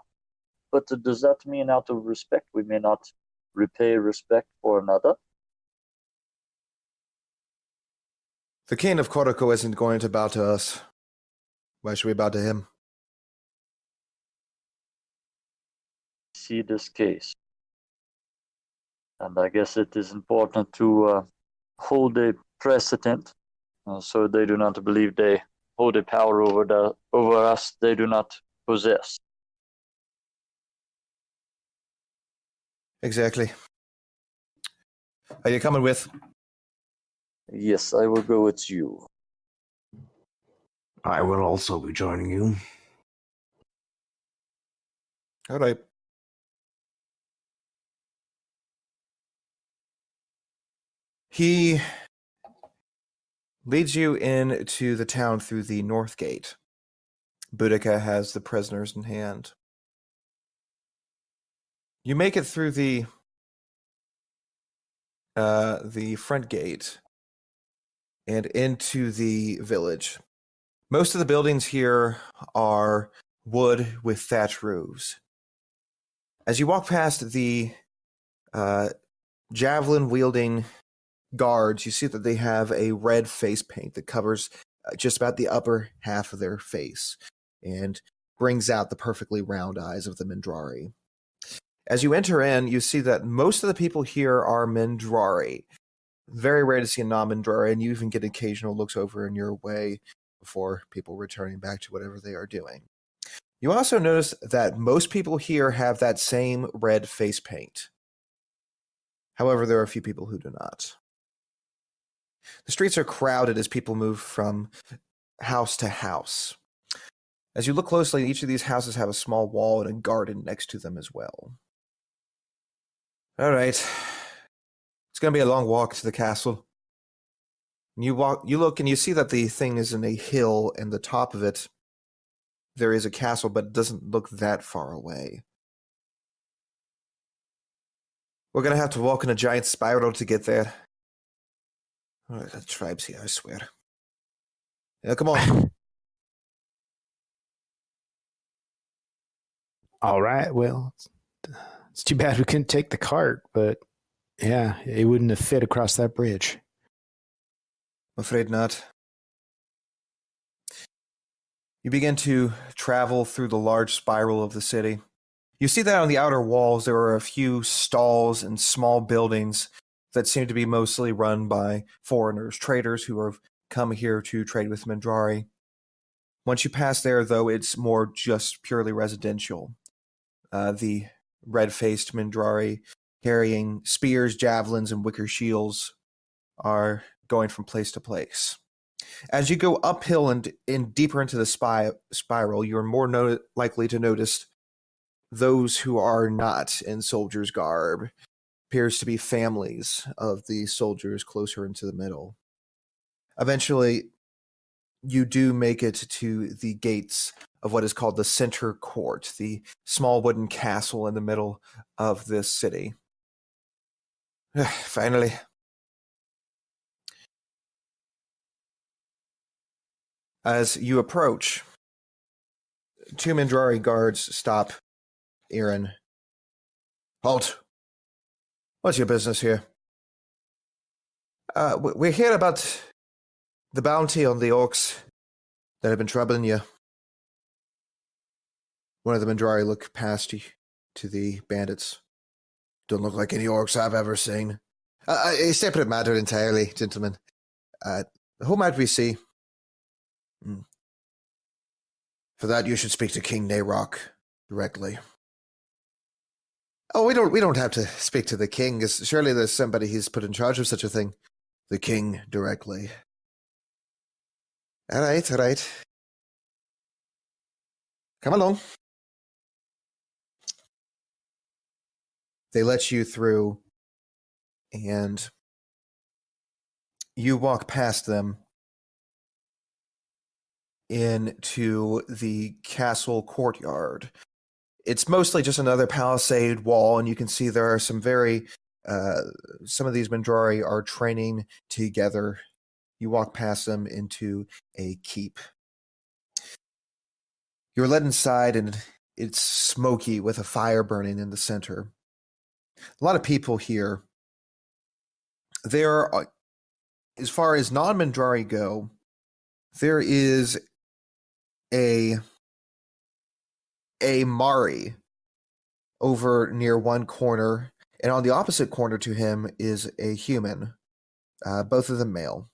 But does that mean out of respect we may not repay respect for another? The king of Koroko isn't going to bow to us. Why should we bow to him? See this case. And I guess it is important to hold a precedent so they do not believe they hold a power over us they do not possess. Exactly. Are you coming with? Yes, I will go with you. I will also be joining you. All right. He leads you into the town through the north gate. Boudica has the prisoners in hand. You make it through the front gate and into the village. Most of the buildings here are wood with thatch roofs. As you walk past the javelin-wielding guards, you see that they have a red face paint that covers just about the upper half of their face and brings out the perfectly round eyes of the Mindrari. As you enter in, you see that most of the people here are Mindrari. Very rare to see a non-Mindrari, and you even get occasional looks over in your way before people returning back to whatever they are doing. You also notice that most people here have that same red face paint. However, there are a few people who do not. The streets are crowded as people move from house to house. As you look closely, each of these houses have a small wall and a garden next to them as well. All right. It's going to be a long walk to the castle. You look, and you see that the thing is in a hill, and the top of it, there is a castle, but it doesn't look that far away. We're going to have to walk in a giant spiral to get there. Oh, the tribe's here, I swear. Yeah, come on. All right. Well, it's too bad we couldn't take the cart, but yeah, it wouldn't have fit across that bridge. I'm afraid not. You begin to travel through the large spiral of the city. You see that on the outer walls there are a few stalls and small buildings that seem to be mostly run by foreigners, traders who have come here to trade with Mindrari. Once you pass there, though, it's more just purely residential. The red-faced Mindrari carrying spears, javelins, and wicker shields are going from place to place. As you go uphill and deeper into the spiral, you're more likely to notice those who are not in soldier's garb. Appears to be families of the soldiers closer into the middle. Eventually, you do make it to the gates of what is called the Center Court, the small wooden castle in the middle of this city. Finally. As you approach, two Mindrari guards stop Aaron. Halt. What's your business here? We're here about the bounty on the orcs that have been troubling you. One of the Mindrari look past you to the bandits. Don't look like any orcs I've ever seen. A separate matter entirely, gentlemen. Who might we see? For that, you should speak to King Nayrok directly. Oh, we don't have to speak to the king. Surely there's somebody he's put in charge of such a thing. The king directly. All right. Come along. They let you through, and you walk past them into the castle courtyard. It's mostly just another palisade wall, and you can see there are some of these Mindrari are training together. You walk past them into a keep. You're led inside, and it's smoky with a fire burning in the center. A lot of people here. There are, as far as non-Mindrari go, there is a Mari over near one corner, and on the opposite corner to him is a human, both of them male.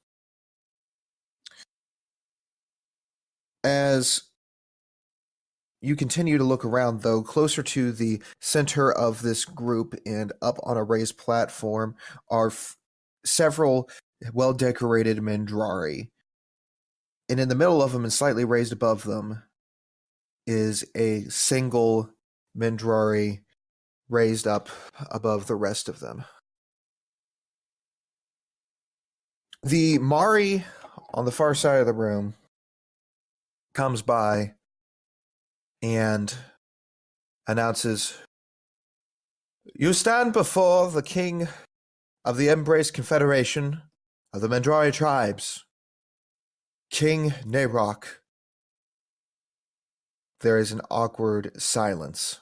As you continue to look around, though, closer to the center of this group and up on a raised platform are several well-decorated Mindrari. And in the middle of them and slightly raised above them is a single Mindrari raised up above the rest of them. The Mari on the far side of the room comes by and announces, "You stand before the king of the Embrace Confederation of the Mindrari tribes, King Nayrok." There is an awkward silence.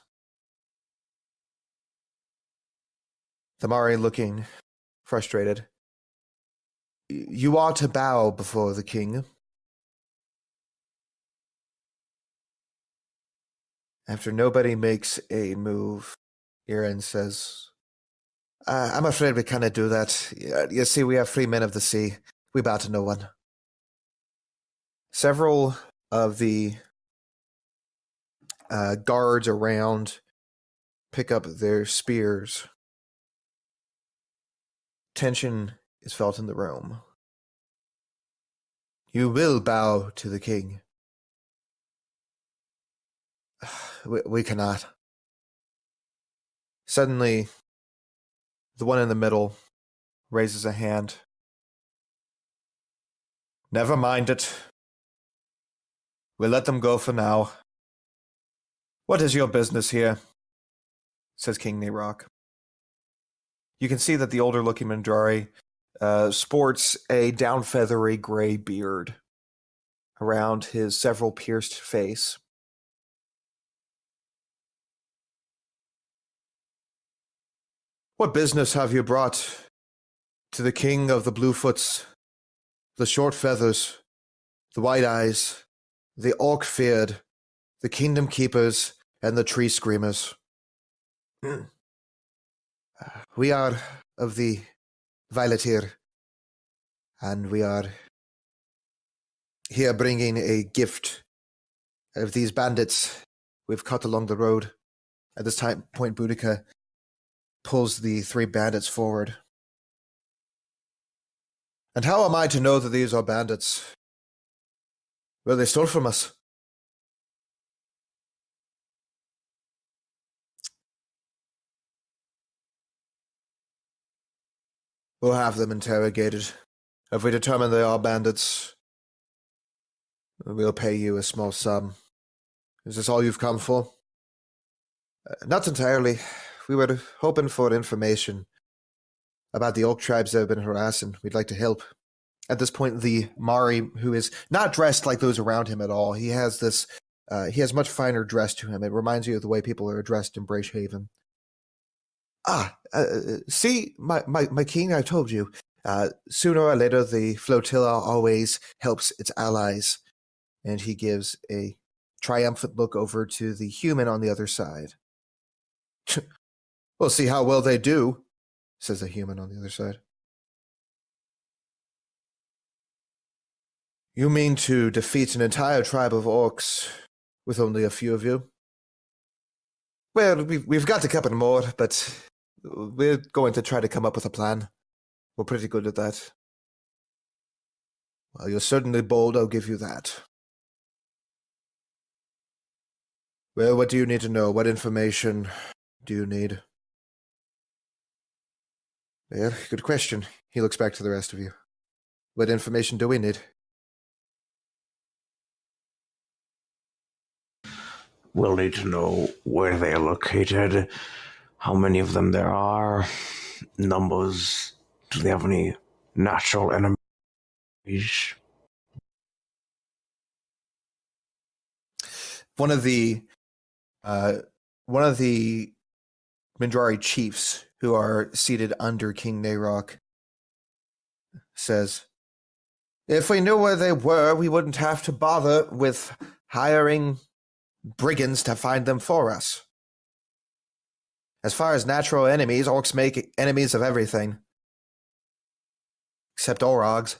The Mari looking frustrated. "You are to bow before the king." After nobody makes a move, Aaron says, "I'm afraid we cannot do that. You see, we are free men of the sea. We bow to no one." Several of the guards around pick up their spears. Tension is felt in the room. "You will bow to the king." We cannot. Suddenly, the one in the middle raises a hand. "Never mind it. We'll let them go for now. What is your business here?" says King Nayrok. You can see that the older-looking Mindrari sports a down-feathery gray beard. around his several pierced face. What business have you brought to the king of the Bluefoots, the Short Feathers, the White Eyes, the Orc Feared, the Kingdom Keepers, and the Tree Screamers? We are of the Violeteer, and we are here bringing a gift of these bandits we've caught along the road. At this point, Boudica pulls the 3 bandits forward. And how am I to know that these are bandits? Well, they stole from us. We'll have them interrogated. If we determine they are bandits, we'll pay you a small sum. Is this all you've come for? Not entirely. We were hoping for information about the Orc tribes that have been harassing. We'd like to help. At this point, the Mari, who is not dressed like those around him at all, he has this, he has much finer dress to him. It reminds you of the way people are dressed in Bracehaven. See, my king, I told you. Sooner or later, the flotilla always helps its allies. And he gives a triumphant look over to the human on the other side. We'll see how well they do, says the human on the other side. You mean to defeat an entire tribe of orcs with only a few of you? Well, we've got a couple more, but we're going to try to come up with a plan. We're pretty good at that. Well, you're certainly bold, I'll give you that. Well, what do you need to know? What information do you need? Well, good question. He looks back to the rest of you. What information do we need? We'll need to know where they are located, how many of them there are, numbers. Do they have any natural enemies? One of the Mindrari chiefs who are seated under King Nayrok says, "If we knew where they were, we wouldn't have to bother with hiring brigands to find them for us. As far as natural enemies, orcs make enemies of everything. Except Orogs."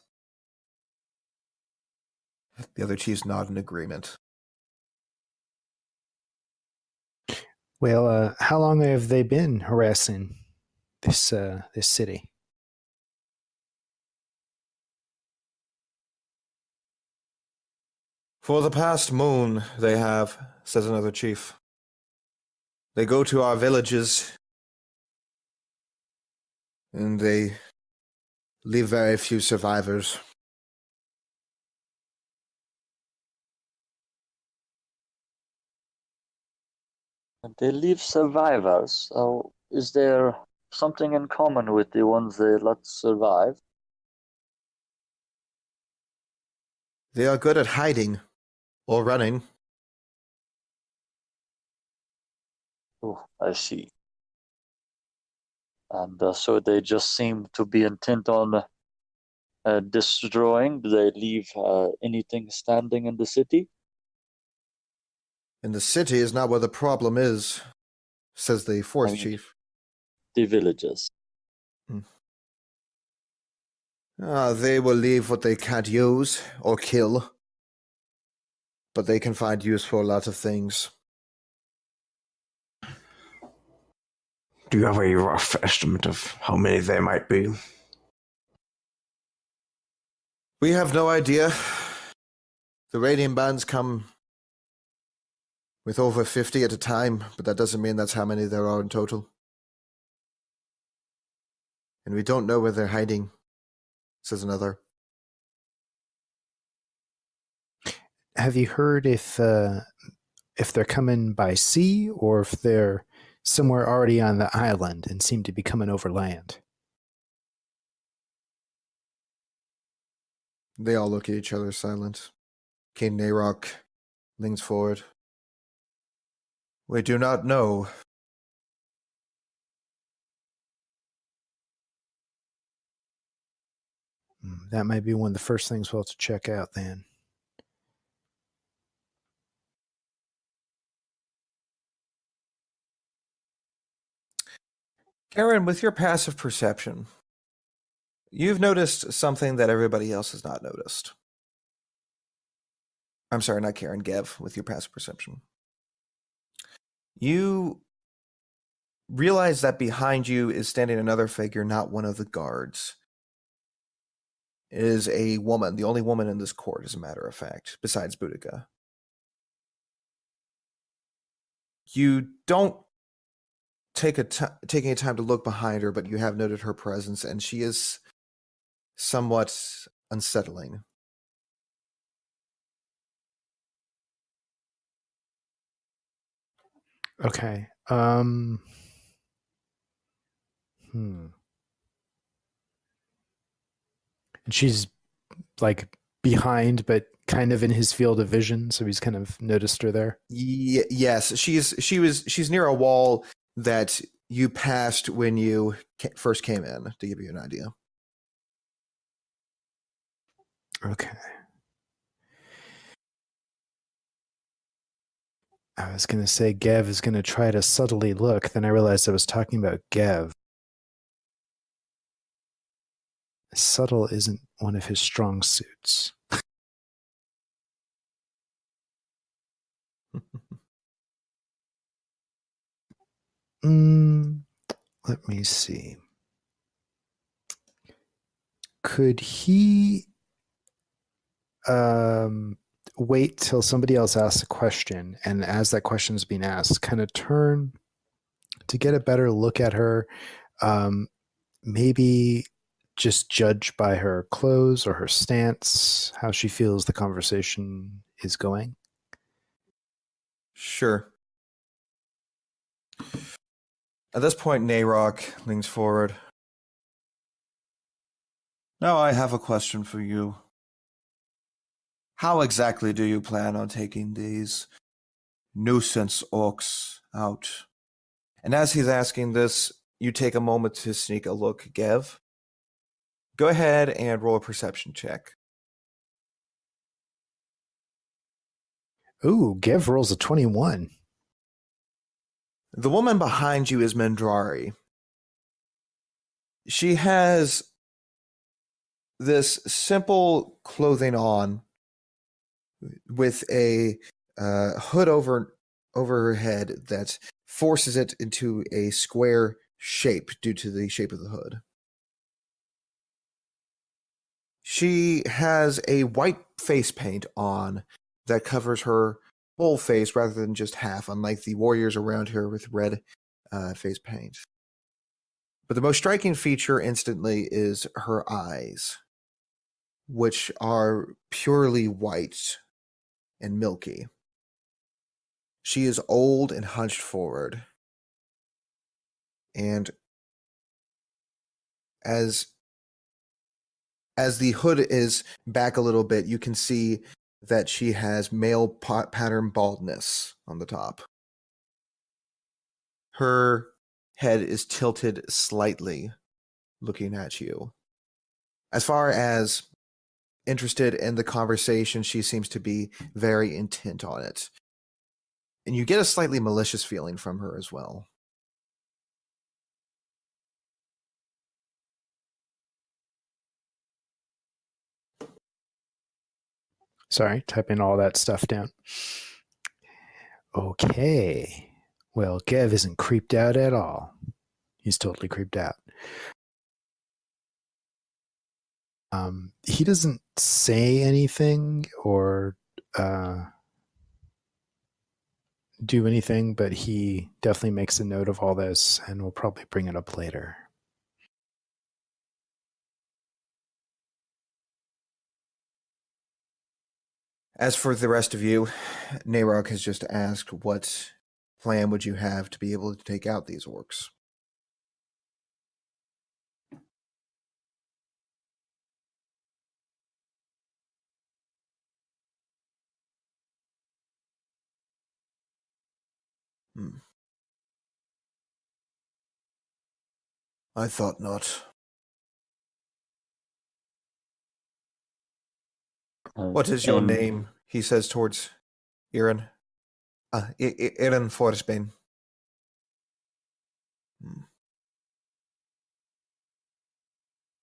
The other chiefs nod in agreement. Well, how long have they been harassing this city? For the past moon, they have, says another chief. They go to our villages, and they leave very few survivors. They leave survivors. So is there something in common with the ones they let survive? They are good at hiding or running. Oh, I see. And so they just seem to be intent on destroying. Do they leave anything standing in the city? And the city is not where the problem is, says the fourth chief. The villages. They will leave what they can't use or kill, but they can find use for a lot of things. Do you have a rough estimate of how many there might be? We have no idea. The raiding bands come with over 50 at a time, but that doesn't mean that's how many there are in total. And we don't know where they're hiding, says another. Have you heard if they're coming by sea or if they're somewhere already on the island and seem to be coming over land? They all look at each other silent. King Narok leans forward. We do not know. That might be one of the first things we'll have to check out then. Karen, with your passive perception, you've noticed something that everybody else has not noticed. I'm sorry, not Karen, Gev, with your passive perception. You realize that behind you is standing another figure, not one of the guards. It is a woman, the only woman in this court, as a matter of fact, besides Boudica. You don't taking a time to look behind her, but you have noted her presence, and she is somewhat unsettling. Okay. And she's like behind, but kind of in his field of vision, so he's kind of noticed her there. Yes, she's near a wall that you passed when you first came in, to give you an idea. Okay. I was going to say Gev is going to try to subtly look, then I realized I was talking about Gev. Subtle isn't one of his strong suits. Let me see. Could he wait till somebody else asks a question, and as that question is being asked, kind of turn to get a better look at her, maybe just judge by her clothes or her stance how she feels the conversation is going? Sure. At this point, Narok leans forward. Now I have a question for you. How exactly do you plan on taking these nuisance orcs out? And as he's asking this, you take a moment to sneak a look, Gev. Go ahead and roll a perception check. Ooh, Gev rolls a 21. The woman behind you is Mendrari. She has this simple clothing on with a hood over her head that forces it into a square shape due to the shape of the hood. She has a white face paint on that covers her whole face rather than just half, unlike the warriors around her with red face paint. But the most striking feature instantly is her eyes, which are purely white and milky. She is old and hunched forward. And as the hood is back a little bit, you can see that she has male pattern baldness on the top. Her head is tilted slightly, looking at you. As far as interested in the conversation, she seems to be very intent on it. And you get a slightly malicious feeling from her as well. Sorry, typing all that stuff down. Okay. Well, Gev isn't creeped out at all. He's totally creeped out. He doesn't say anything or do anything, but he definitely makes a note of all this and will probably bring it up later. As for the rest of you, Narok has just asked what plan would you have to be able to take out these orcs? Hmm. I thought not. What is your And name? He says towards Irin. Irin Forsbane.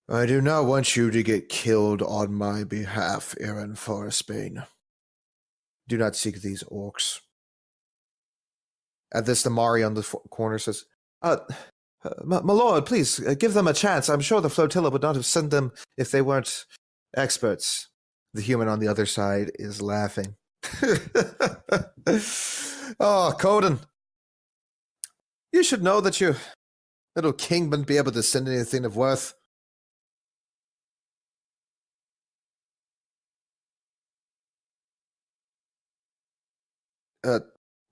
I do not want you to get killed on my behalf, Irin Forsbane. Do not seek these orcs. At this, the Mari on the corner says, my lord, please, give them a chance. I'm sure the flotilla would not have sent them if they weren't experts. The human on the other side is laughing. Oh, Coden. You should know that your little king wouldn't be able to send anything of worth.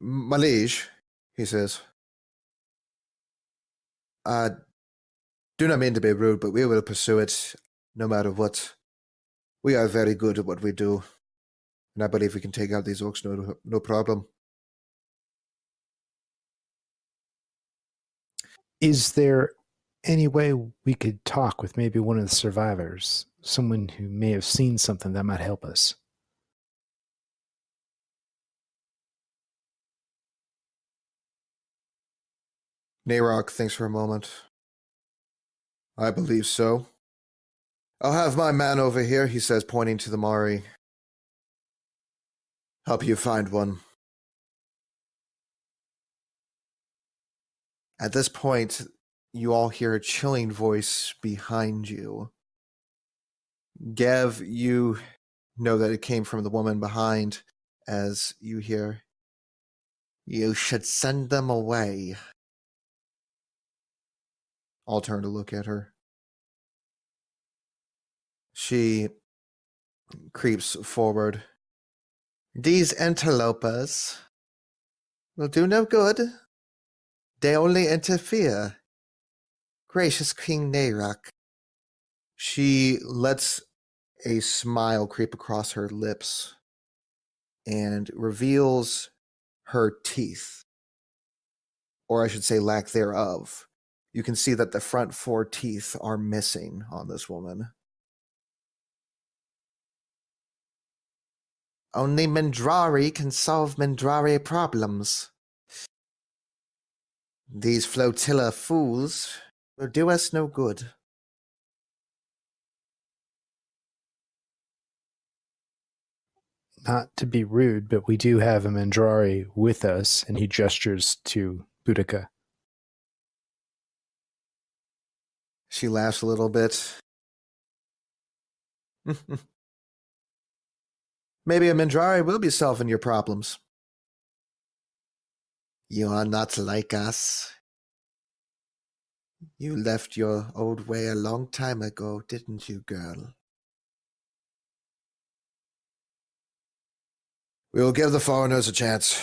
My liege, he says. Do not mean to be rude, but we will pursue it no matter what. We are very good at what we do, and I believe we can take out these orcs no problem. Is there any way we could talk with maybe one of the survivors? Someone who may have seen something that might help us? Nayrok thinks for a moment. I believe so. I'll have my man over here, he says, pointing to the Mari. Help you find one. At this point, you all hear a chilling voice behind you. Gev, you know that it came from the woman behind as you hear, "You should send them away." I'll turn to look at her. She creeps forward. "These interlopers will do no good. They only interfere. Gracious King Nayrok." She lets a smile creep across her lips and reveals her teeth, or I should say lack thereof. You can see that the front 4 teeth are missing on this woman. "Only Mindrari can solve Mindrari problems. These flotilla fools will do us no good." Not to be rude, but we do have a Mandrari with us, and he gestures to Boudica. She laughs a little bit. "Maybe a Mindrari will be solving your problems." "You are not like us. You left your old way a long time ago, didn't you, girl?" "We will give the foreigners a chance.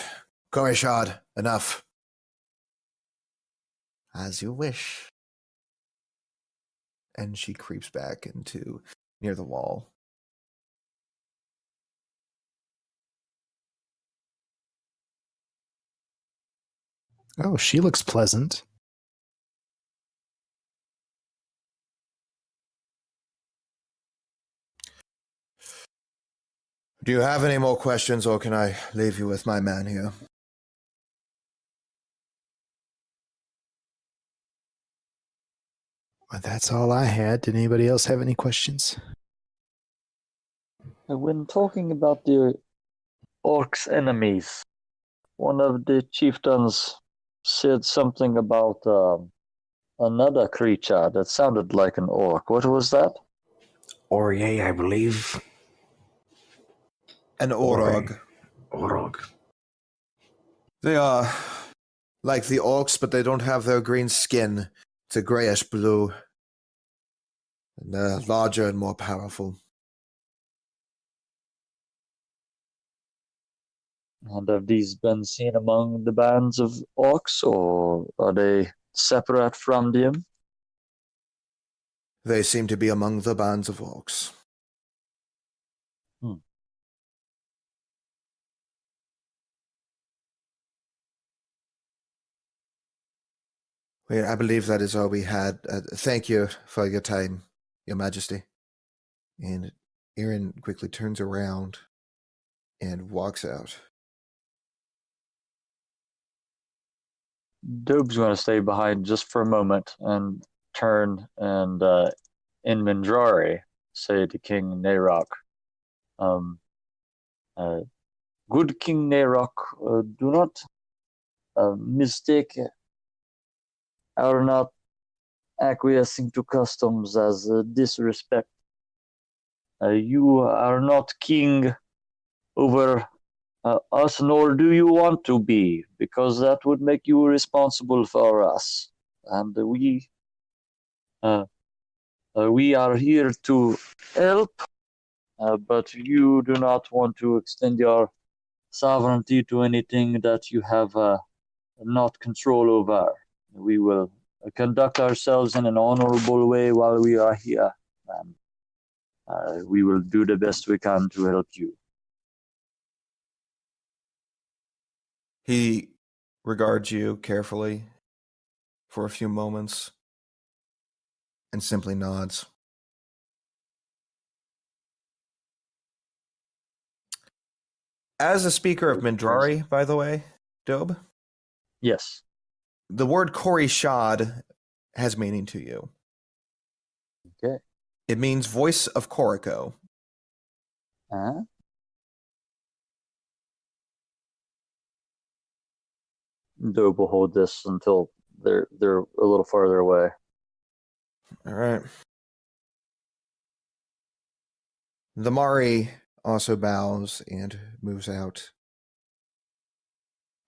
Korishad, enough." "As you wish." And she creeps back into near the wall. Oh, she looks pleasant. Do you have any more questions, or can I leave you with my man here? Well, that's all I had. Did anybody else have any questions? when talking about the orcs' enemies, one of the chieftains said something about another creature that sounded like an orc. What was that? Orye, I believe. An Orog. Orog. They are like the orcs, but they don't have their green skin. It's a grayish blue. And they're larger and more powerful. And have these been seen among the bands of orcs, or are they separate from them? They seem to be among the bands of orcs. Well, I believe that is all we had. Thank you for your time, Your Majesty. And Aaron quickly turns around and walks out. Dobe's going to stay behind just for a moment and turn and in Mindrari say to King Narok, good King Narok, do not mistake our not acquiescing to customs as disrespect. You are not king over us, nor do you want to be, because that would make you responsible for us. And we are here to help, but you do not want to extend your sovereignty to anything that you have not control over. We will conduct ourselves in an honorable way while we are here, and we will do the best we can to help you. He regards you carefully for a few moments and simply nods. As a speaker of Mindrari, by the way, Dobe, Yes. the word Kori Shad has meaning to you. Okay. It means voice of Koriko. Dobe will hold this until they're a little farther away. All right. The Mari also bows and moves out.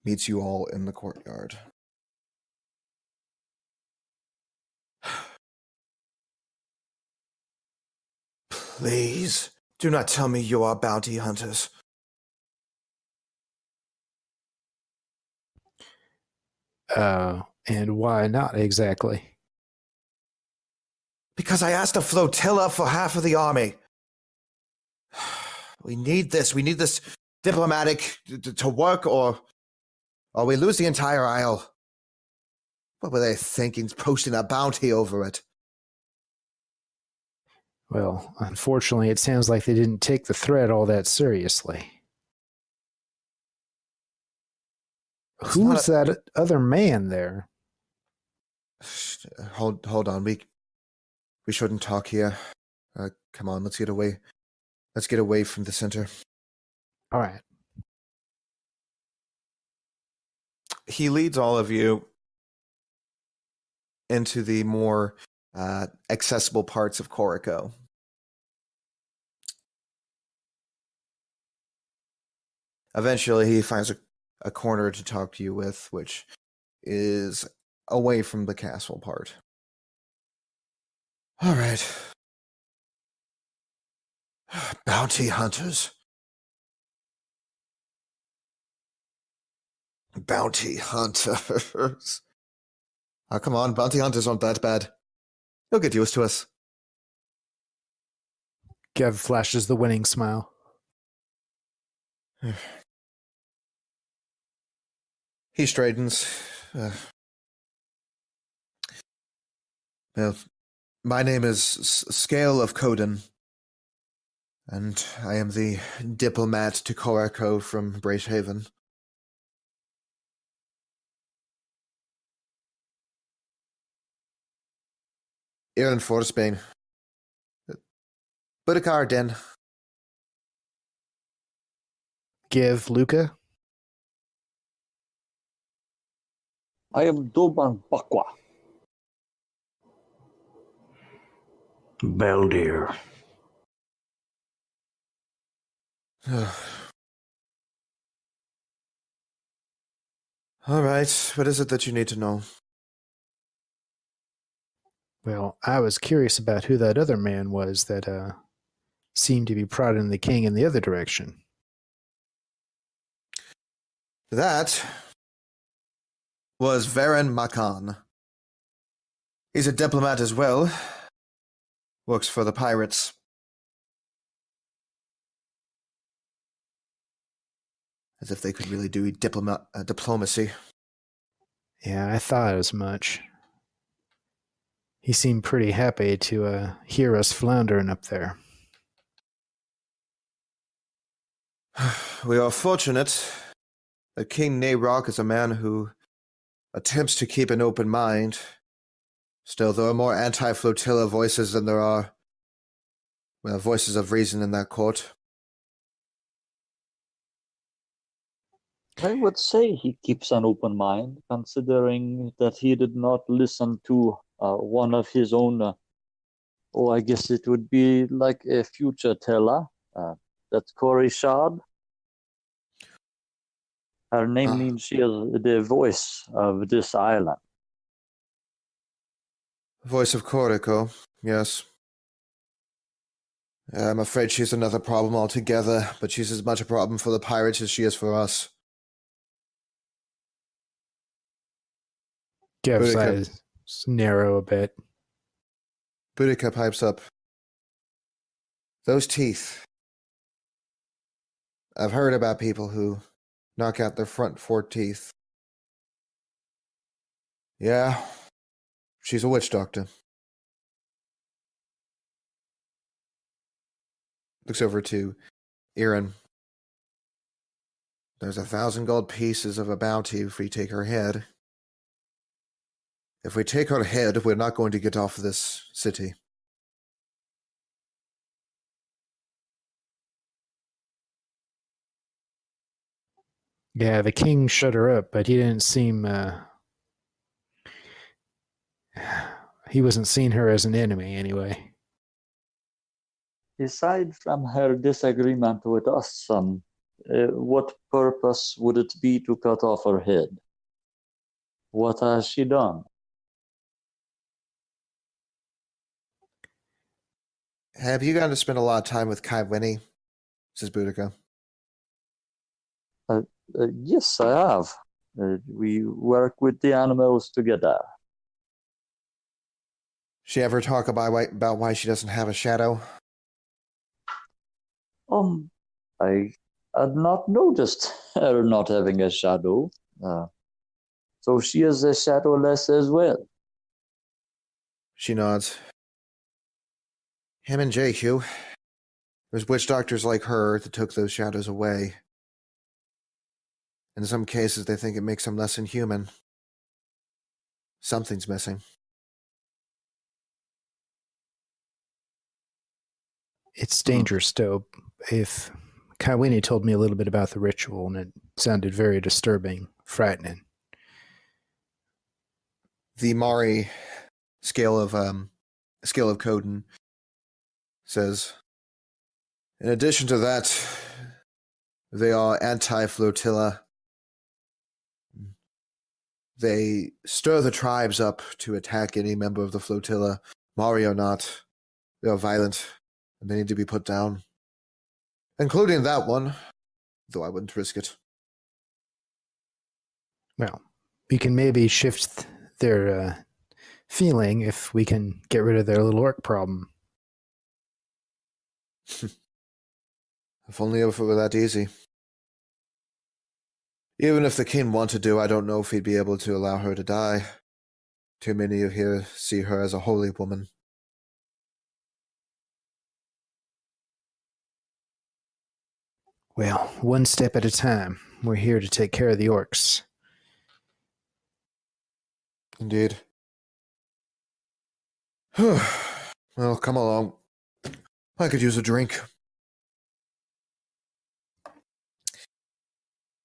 Meets you all in the courtyard. Please, do not tell me you are bounty hunters. And why not exactly? Because I asked a flotilla for half of the army. We need this. We need this diplomatic to work, or we lose the entire isle. What were they thinking, posting a bounty over it? Well, unfortunately, it sounds like they didn't take the threat all that seriously. Who's that other man there? Hold on. We shouldn't talk here. Come on, let's get away. Let's get away from the center. All right. He leads all of you into the more accessible parts of Koriko. Eventually, he finds a corner to talk to you with, which is away from the castle part. All right. Bounty hunters. Bounty hunters. Oh, come on, bounty hunters aren't that bad. You'll get used to us. Gev flashes the winning smile. He straightens. Well, my name is Scale of Coden, and I am the diplomat to Koriko from Bracehaven. Aaron Forsbane. Budakar Den. Give Luca. I am Doban Bakwa. Beldir. All right, what is it that you need to know? Well, I was curious about who that other man was that seemed to be prodding the king in the other direction. That was Varen Makan. He's a diplomat as well. Works for the pirates. As if they could really do diplomacy. Yeah, I thought as much. He seemed pretty happy to hear us floundering up there. We are fortunate that King Nayrok is a man who attempts to keep an open mind. Still, there are more anti-flotilla voices than there are, well, voices of reason in that court. I would say he keeps an open mind, considering that he did not listen to one of his own. I guess it would be like a future teller. That's Corey Shard. Her name means she is the voice of this island. Voice of Corico, yes. I'm afraid she's another problem altogether, but she's as much a problem for the pirates as she is for us. Gav's Boudica. eyes narrow a bit. Boudica pipes up. Those teeth. I've heard about people who knock out their front 4 teeth. Yeah, she's a witch doctor. Looks over to Erin. There's 1,000 gold pieces of a bounty if we take her head. If we take her head, we're not going to get off this city. Yeah, the king shut her up, but he didn't seem... he wasn't seeing her as an enemy, anyway. Aside from her disagreement with us, what purpose would it be to cut off her head? What has she done? Have you gotten to spend a lot of time with Kai Winnie? Says Boudica. Yes, I have. We work with the animals together. She ever talk about why she doesn't have a shadow? I had not noticed her not having a shadow. So she is a shadowless as well. She nods. Him and JQ. It was witch doctors like her that took those shadows away. In some cases, they think it makes them less inhuman. Something's missing. It's dangerous, though. If Kawini told me a little bit about the ritual, and it sounded very disturbing, frightening. The Mari scale of Coden says, in addition to that, they are anti-flotilla. They stir the tribes up to attack any member of the flotilla, Mari or not. They are violent, and they need to be put down. Including that one, though I wouldn't risk it. Well, we can maybe shift their feeling if we can get rid of their little orc problem. If only if it were that easy. Even if the king wanted to, I don't know if he'd be able to allow her to die. Too many of here see her as a holy woman. Well, one step at a time. We're here to take care of the orcs. Indeed. Well, come along. I could use a drink.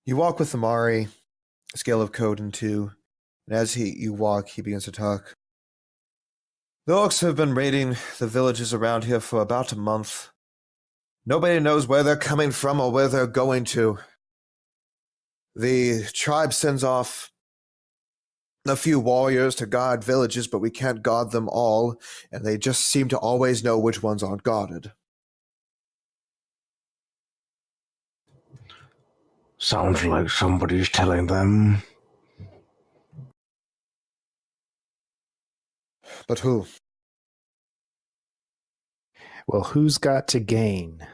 You walk with the Mari, a scale of Coden 2, and as you walk, he begins to talk. The orcs have been raiding the villages around here for about a month. Nobody knows where they're coming from or where they're going to. The tribe sends off a few warriors to guard villages, but we can't guard them all, and they just seem to always know which ones aren't guarded. Sounds like somebody's telling them. But who? Well, who's got to gain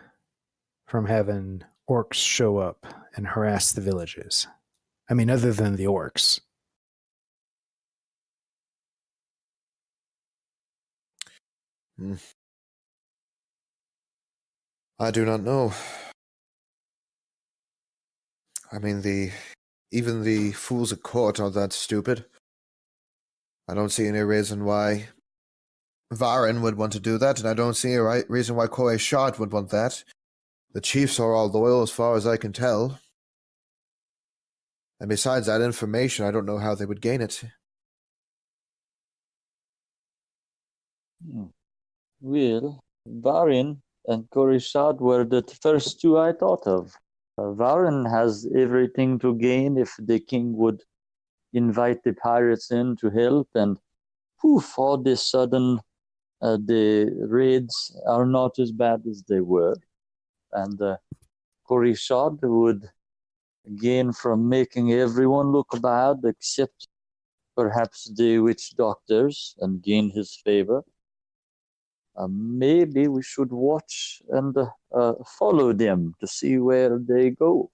from having orcs show up and harass the villages? I mean, other than the orcs. I do not know. I mean, even the fools at court aren't that stupid. I don't see any reason why Varen would want to do that, and I don't see a reason why Kore'Shad would want that. The chiefs are all loyal as far as I can tell. And besides that information, I don't know how they would gain it. Well, Varin and Kore'Shad were the first two I thought of. Varin has everything to gain if the king would invite the pirates in to help, and poof, all of a sudden the raids are not as bad as they were. And Kore'Shad would gain from making everyone look bad except perhaps the witch doctors and gain his favor. Maybe we should watch and follow them to see where they go.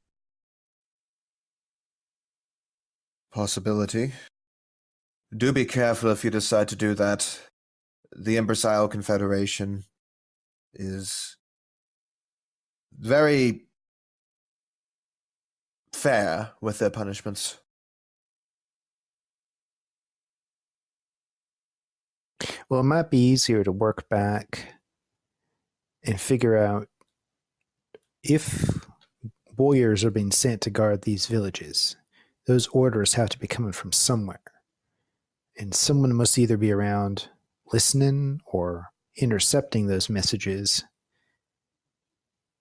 Possibility. Do be careful if you decide to do that. The Imbecile Confederation is very fair with their punishments. Well, it might be easier to work back and figure out if warriors are being sent to guard these villages. Those orders have to be coming from somewhere. And someone must either be around listening or intercepting those messages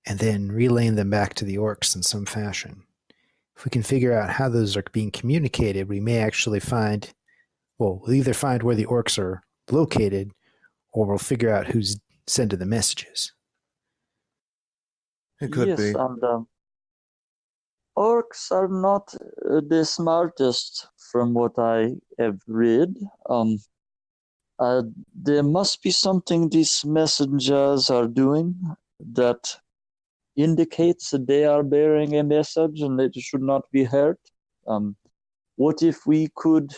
and then relaying them back to the orcs in some fashion. If we can figure out how those are being communicated, we may actually find, well, we'll either find where the orcs are located or we'll figure out who's sending the messages. It could yes, be. And orcs are not the smartest from what I have read. There must be something these messengers are doing that indicates that they are bearing a message and that it should not be heard. What if we could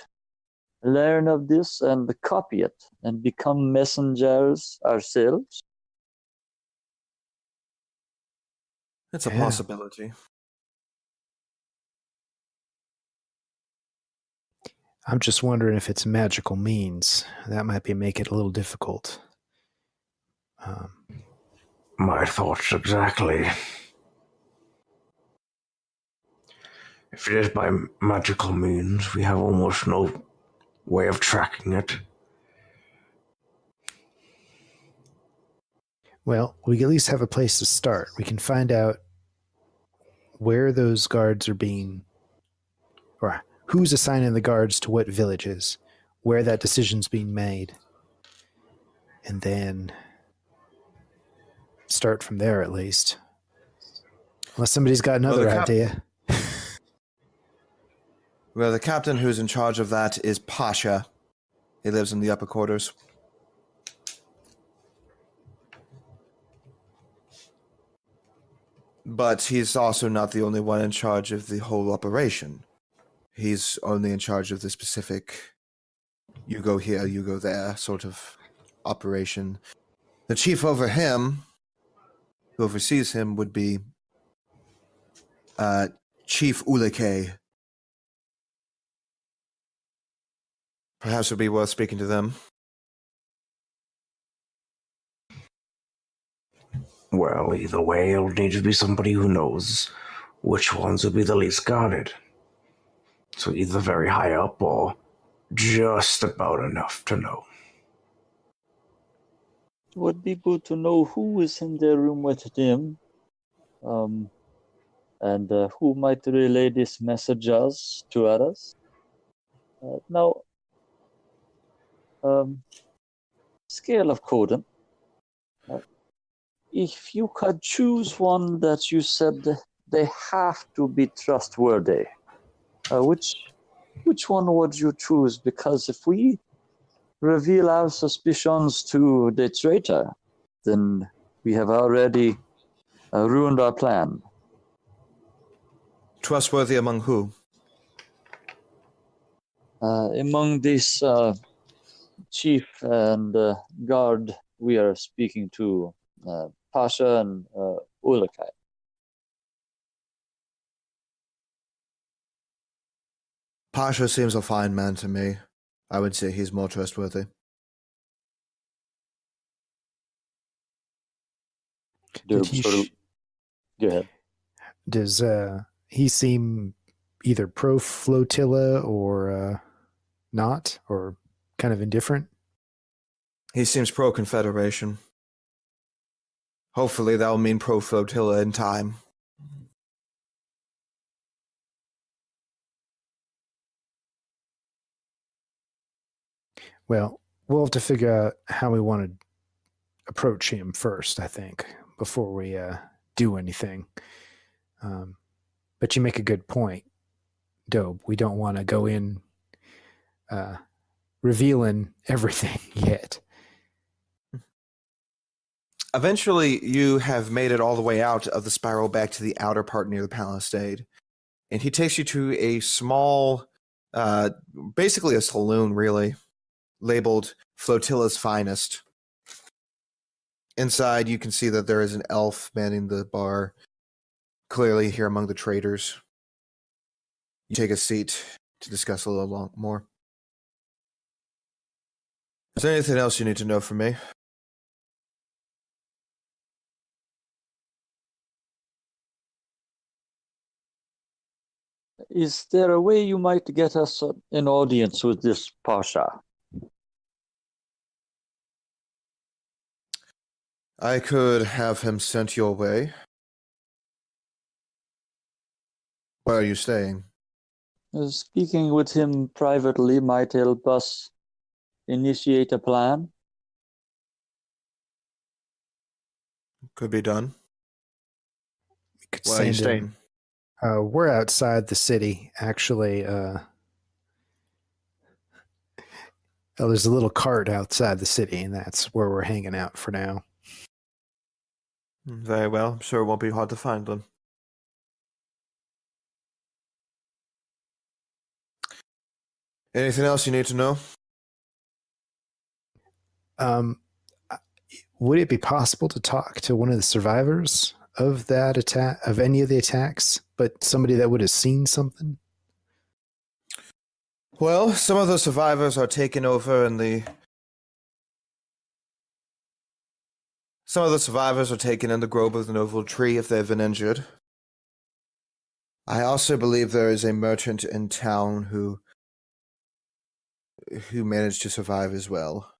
learn of this and copy it and become messengers ourselves? It's a Yeah. possibility. I'm just wondering if it's magical means. That might make it a little difficult. My thoughts exactly. If it is by magical means, we have almost no way of tracking it. Well, we at least have a place to start. We can find out where those guards are being, or who's assigning the guards to what villages, where that decision's being made, and then start from there at least. Unless somebody's got another idea. Well, the captain who's in charge of that is Pasha. He lives in the upper quarters. But he's also not the only one in charge of the whole operation. He's only in charge of the specific you go here, you go there sort of operation. The chief over him, who oversees him, would be Chief Ulike. Perhaps it would be worth speaking to them. Well, either way, it'll need to be somebody who knows which ones will be the least guarded. So either very high up or just about enough to know. It would be good to know who is in the room with them, and who might relay these messages to others. Now, scale of Coden. If you could choose one that you said they have to be trustworthy, which one would you choose? Because if we reveal our suspicions to the traitor, then we have already ruined our plan. Trustworthy among who? Among this chief and guard we are speaking to Pasha and Ulakai. Pasha seems a fine man to me. I would say he's more trustworthy. Did he Go ahead. Does he seem either pro flotilla or not, or kind of indifferent? He seems pro-Confederation. Hopefully that will mean pro-flotilla in time. Well, we'll have to figure out how we want to approach him first, I think, before we do anything. But you make a good point, Dobe. We don't want to go in revealing everything yet. Eventually, you have made it all the way out of the spiral back to the outer part near the palisade. And he takes you to a small, basically a saloon, really, labeled Flotilla's Finest. Inside, you can see that there is an elf manning the bar, clearly here among the traders. You take a seat to discuss a little more. Is there anything else you need to know from me? Is there a way you might get us an audience with this Pasha? I could have him sent your way. Where are you staying? Speaking with him privately might help us initiate a plan. Could be done. We could Where are you send him. staying? We're outside the city, actually. There's a little cart outside the city, and that's where we're hanging out for now. Very well. I'm sure it won't be hard to find them. Anything else you need to know? Would it be possible to talk to one of the survivors of that attack, of any of the attacks, but somebody that would have seen something? Well, some of the survivors are taken over in the... Some of the survivors are taken in the grove of the noble tree if they've been injured. I also believe there is a merchant in town who managed to survive as well.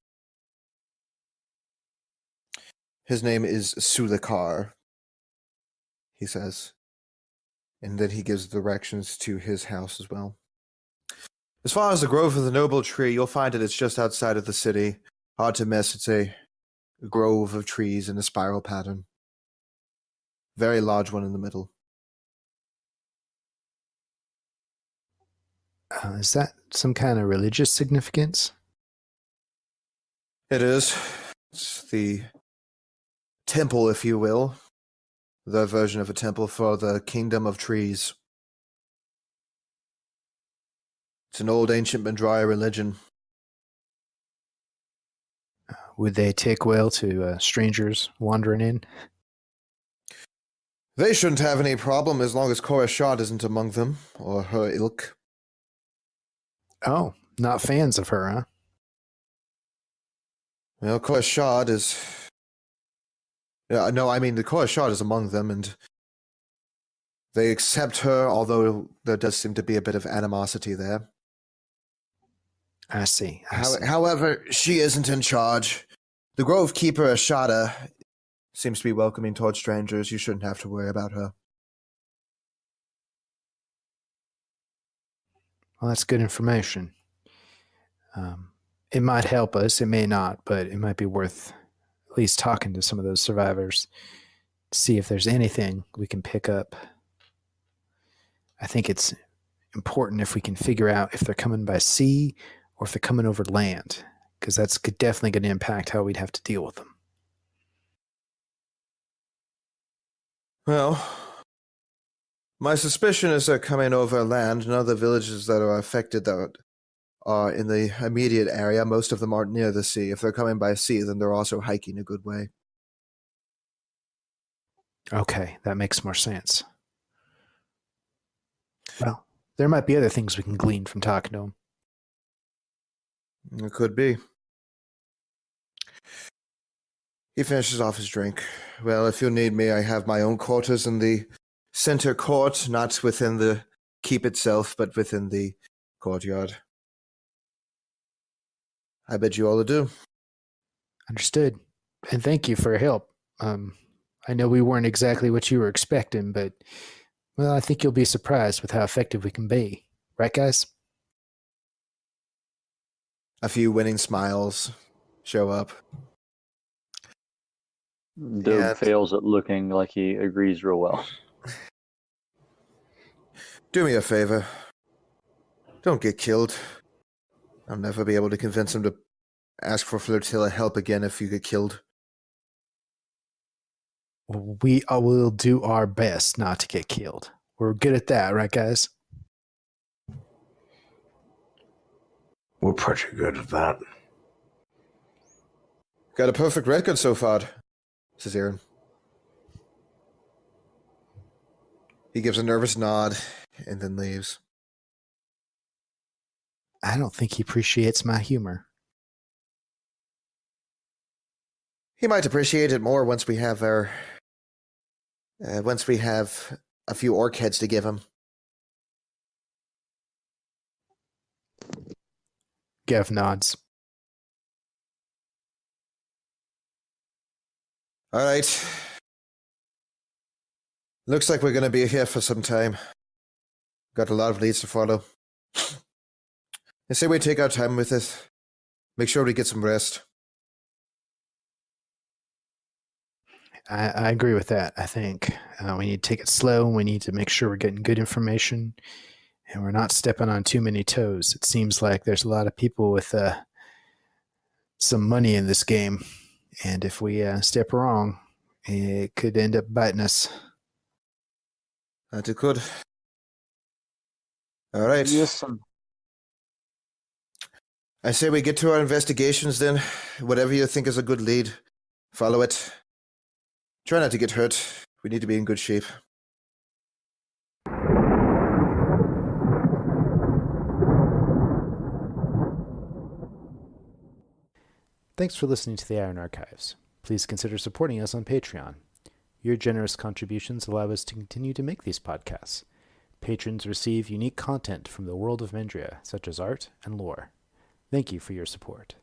His name is Sulikar, he says. And then he gives directions to his house as well. As far as the grove of the noble tree, you'll find it's just outside of the city. Hard to miss. It's a grove of trees in a spiral pattern. Very large one in the middle. Is that some kind of religious significance? It is. It's the temple, if you will. The version of a temple for the kingdom of trees. It's an old ancient Bendraya religion. Would they take well to strangers wandering in? They shouldn't have any problem as long as Korashad isn't among them, or her ilk. Oh, not fans of her, huh? Well, Korashad is... Yeah, no, I mean, the Korashad is among them, and they accept her, although there does seem to be a bit of animosity there. I see. However, she isn't in charge. The Grove Keeper, Ashada, seems to be welcoming towards strangers. You shouldn't have to worry about her. Well, that's good information. It might help us, it may not, but it might be worth at least talking to some of those survivors to see if there's anything we can pick up. I think it's important if we can figure out if they're coming by sea or if they're coming over land, because that's definitely going to impact how we'd have to deal with them. Well, my suspicion is they're coming over land. None of the villages that are affected that are in the immediate area. Most of them aren't near the sea. If they're coming by sea, then they're also hiking a good way. Okay, that makes more sense. Well, there might be other things we can glean from talking to him. It could be. He finishes off his drink. Well, if you need me, I have my own quarters in the center court, not within the keep itself, but within the courtyard. I bid you all adieu. Understood. And thank you for your help. I know we weren't exactly what you were expecting, but, well, I think you'll be surprised with how effective we can be. Right, guys? A few winning smiles show up. Doug Yeah. fails at looking like he agrees real well. Do me a favor. Don't get killed. I'll never be able to convince him to ask for Flotilla help again if you get killed. We will do our best not to get killed. We're good at that, right, guys? We're pretty good at that. Got a perfect record so far, says Aaron. He gives a nervous nod and then leaves. I don't think he appreciates my humor. He might appreciate it more once we have a few orc heads to give him. Gev nods. All right. Looks like we're going to be here for some time. Got a lot of leads to follow. I say we take our time with it. Make sure we get some rest. I agree with that. I think we need to take it slow. We need to make sure we're getting good information and we're not stepping on too many toes. It seems like there's a lot of people with some money in this game. And if we step wrong, it could end up biting us. That it could. All right. Listen, I say we get to our investigations then. Whatever you think is a good lead, follow it. Try not to get hurt. We need to be in good shape. Thanks for listening to the Iron Archives. Please consider supporting us on Patreon. Your generous contributions allow us to continue to make these podcasts. Patrons receive unique content from the world of Mendria, such as art and lore. Thank you for your support.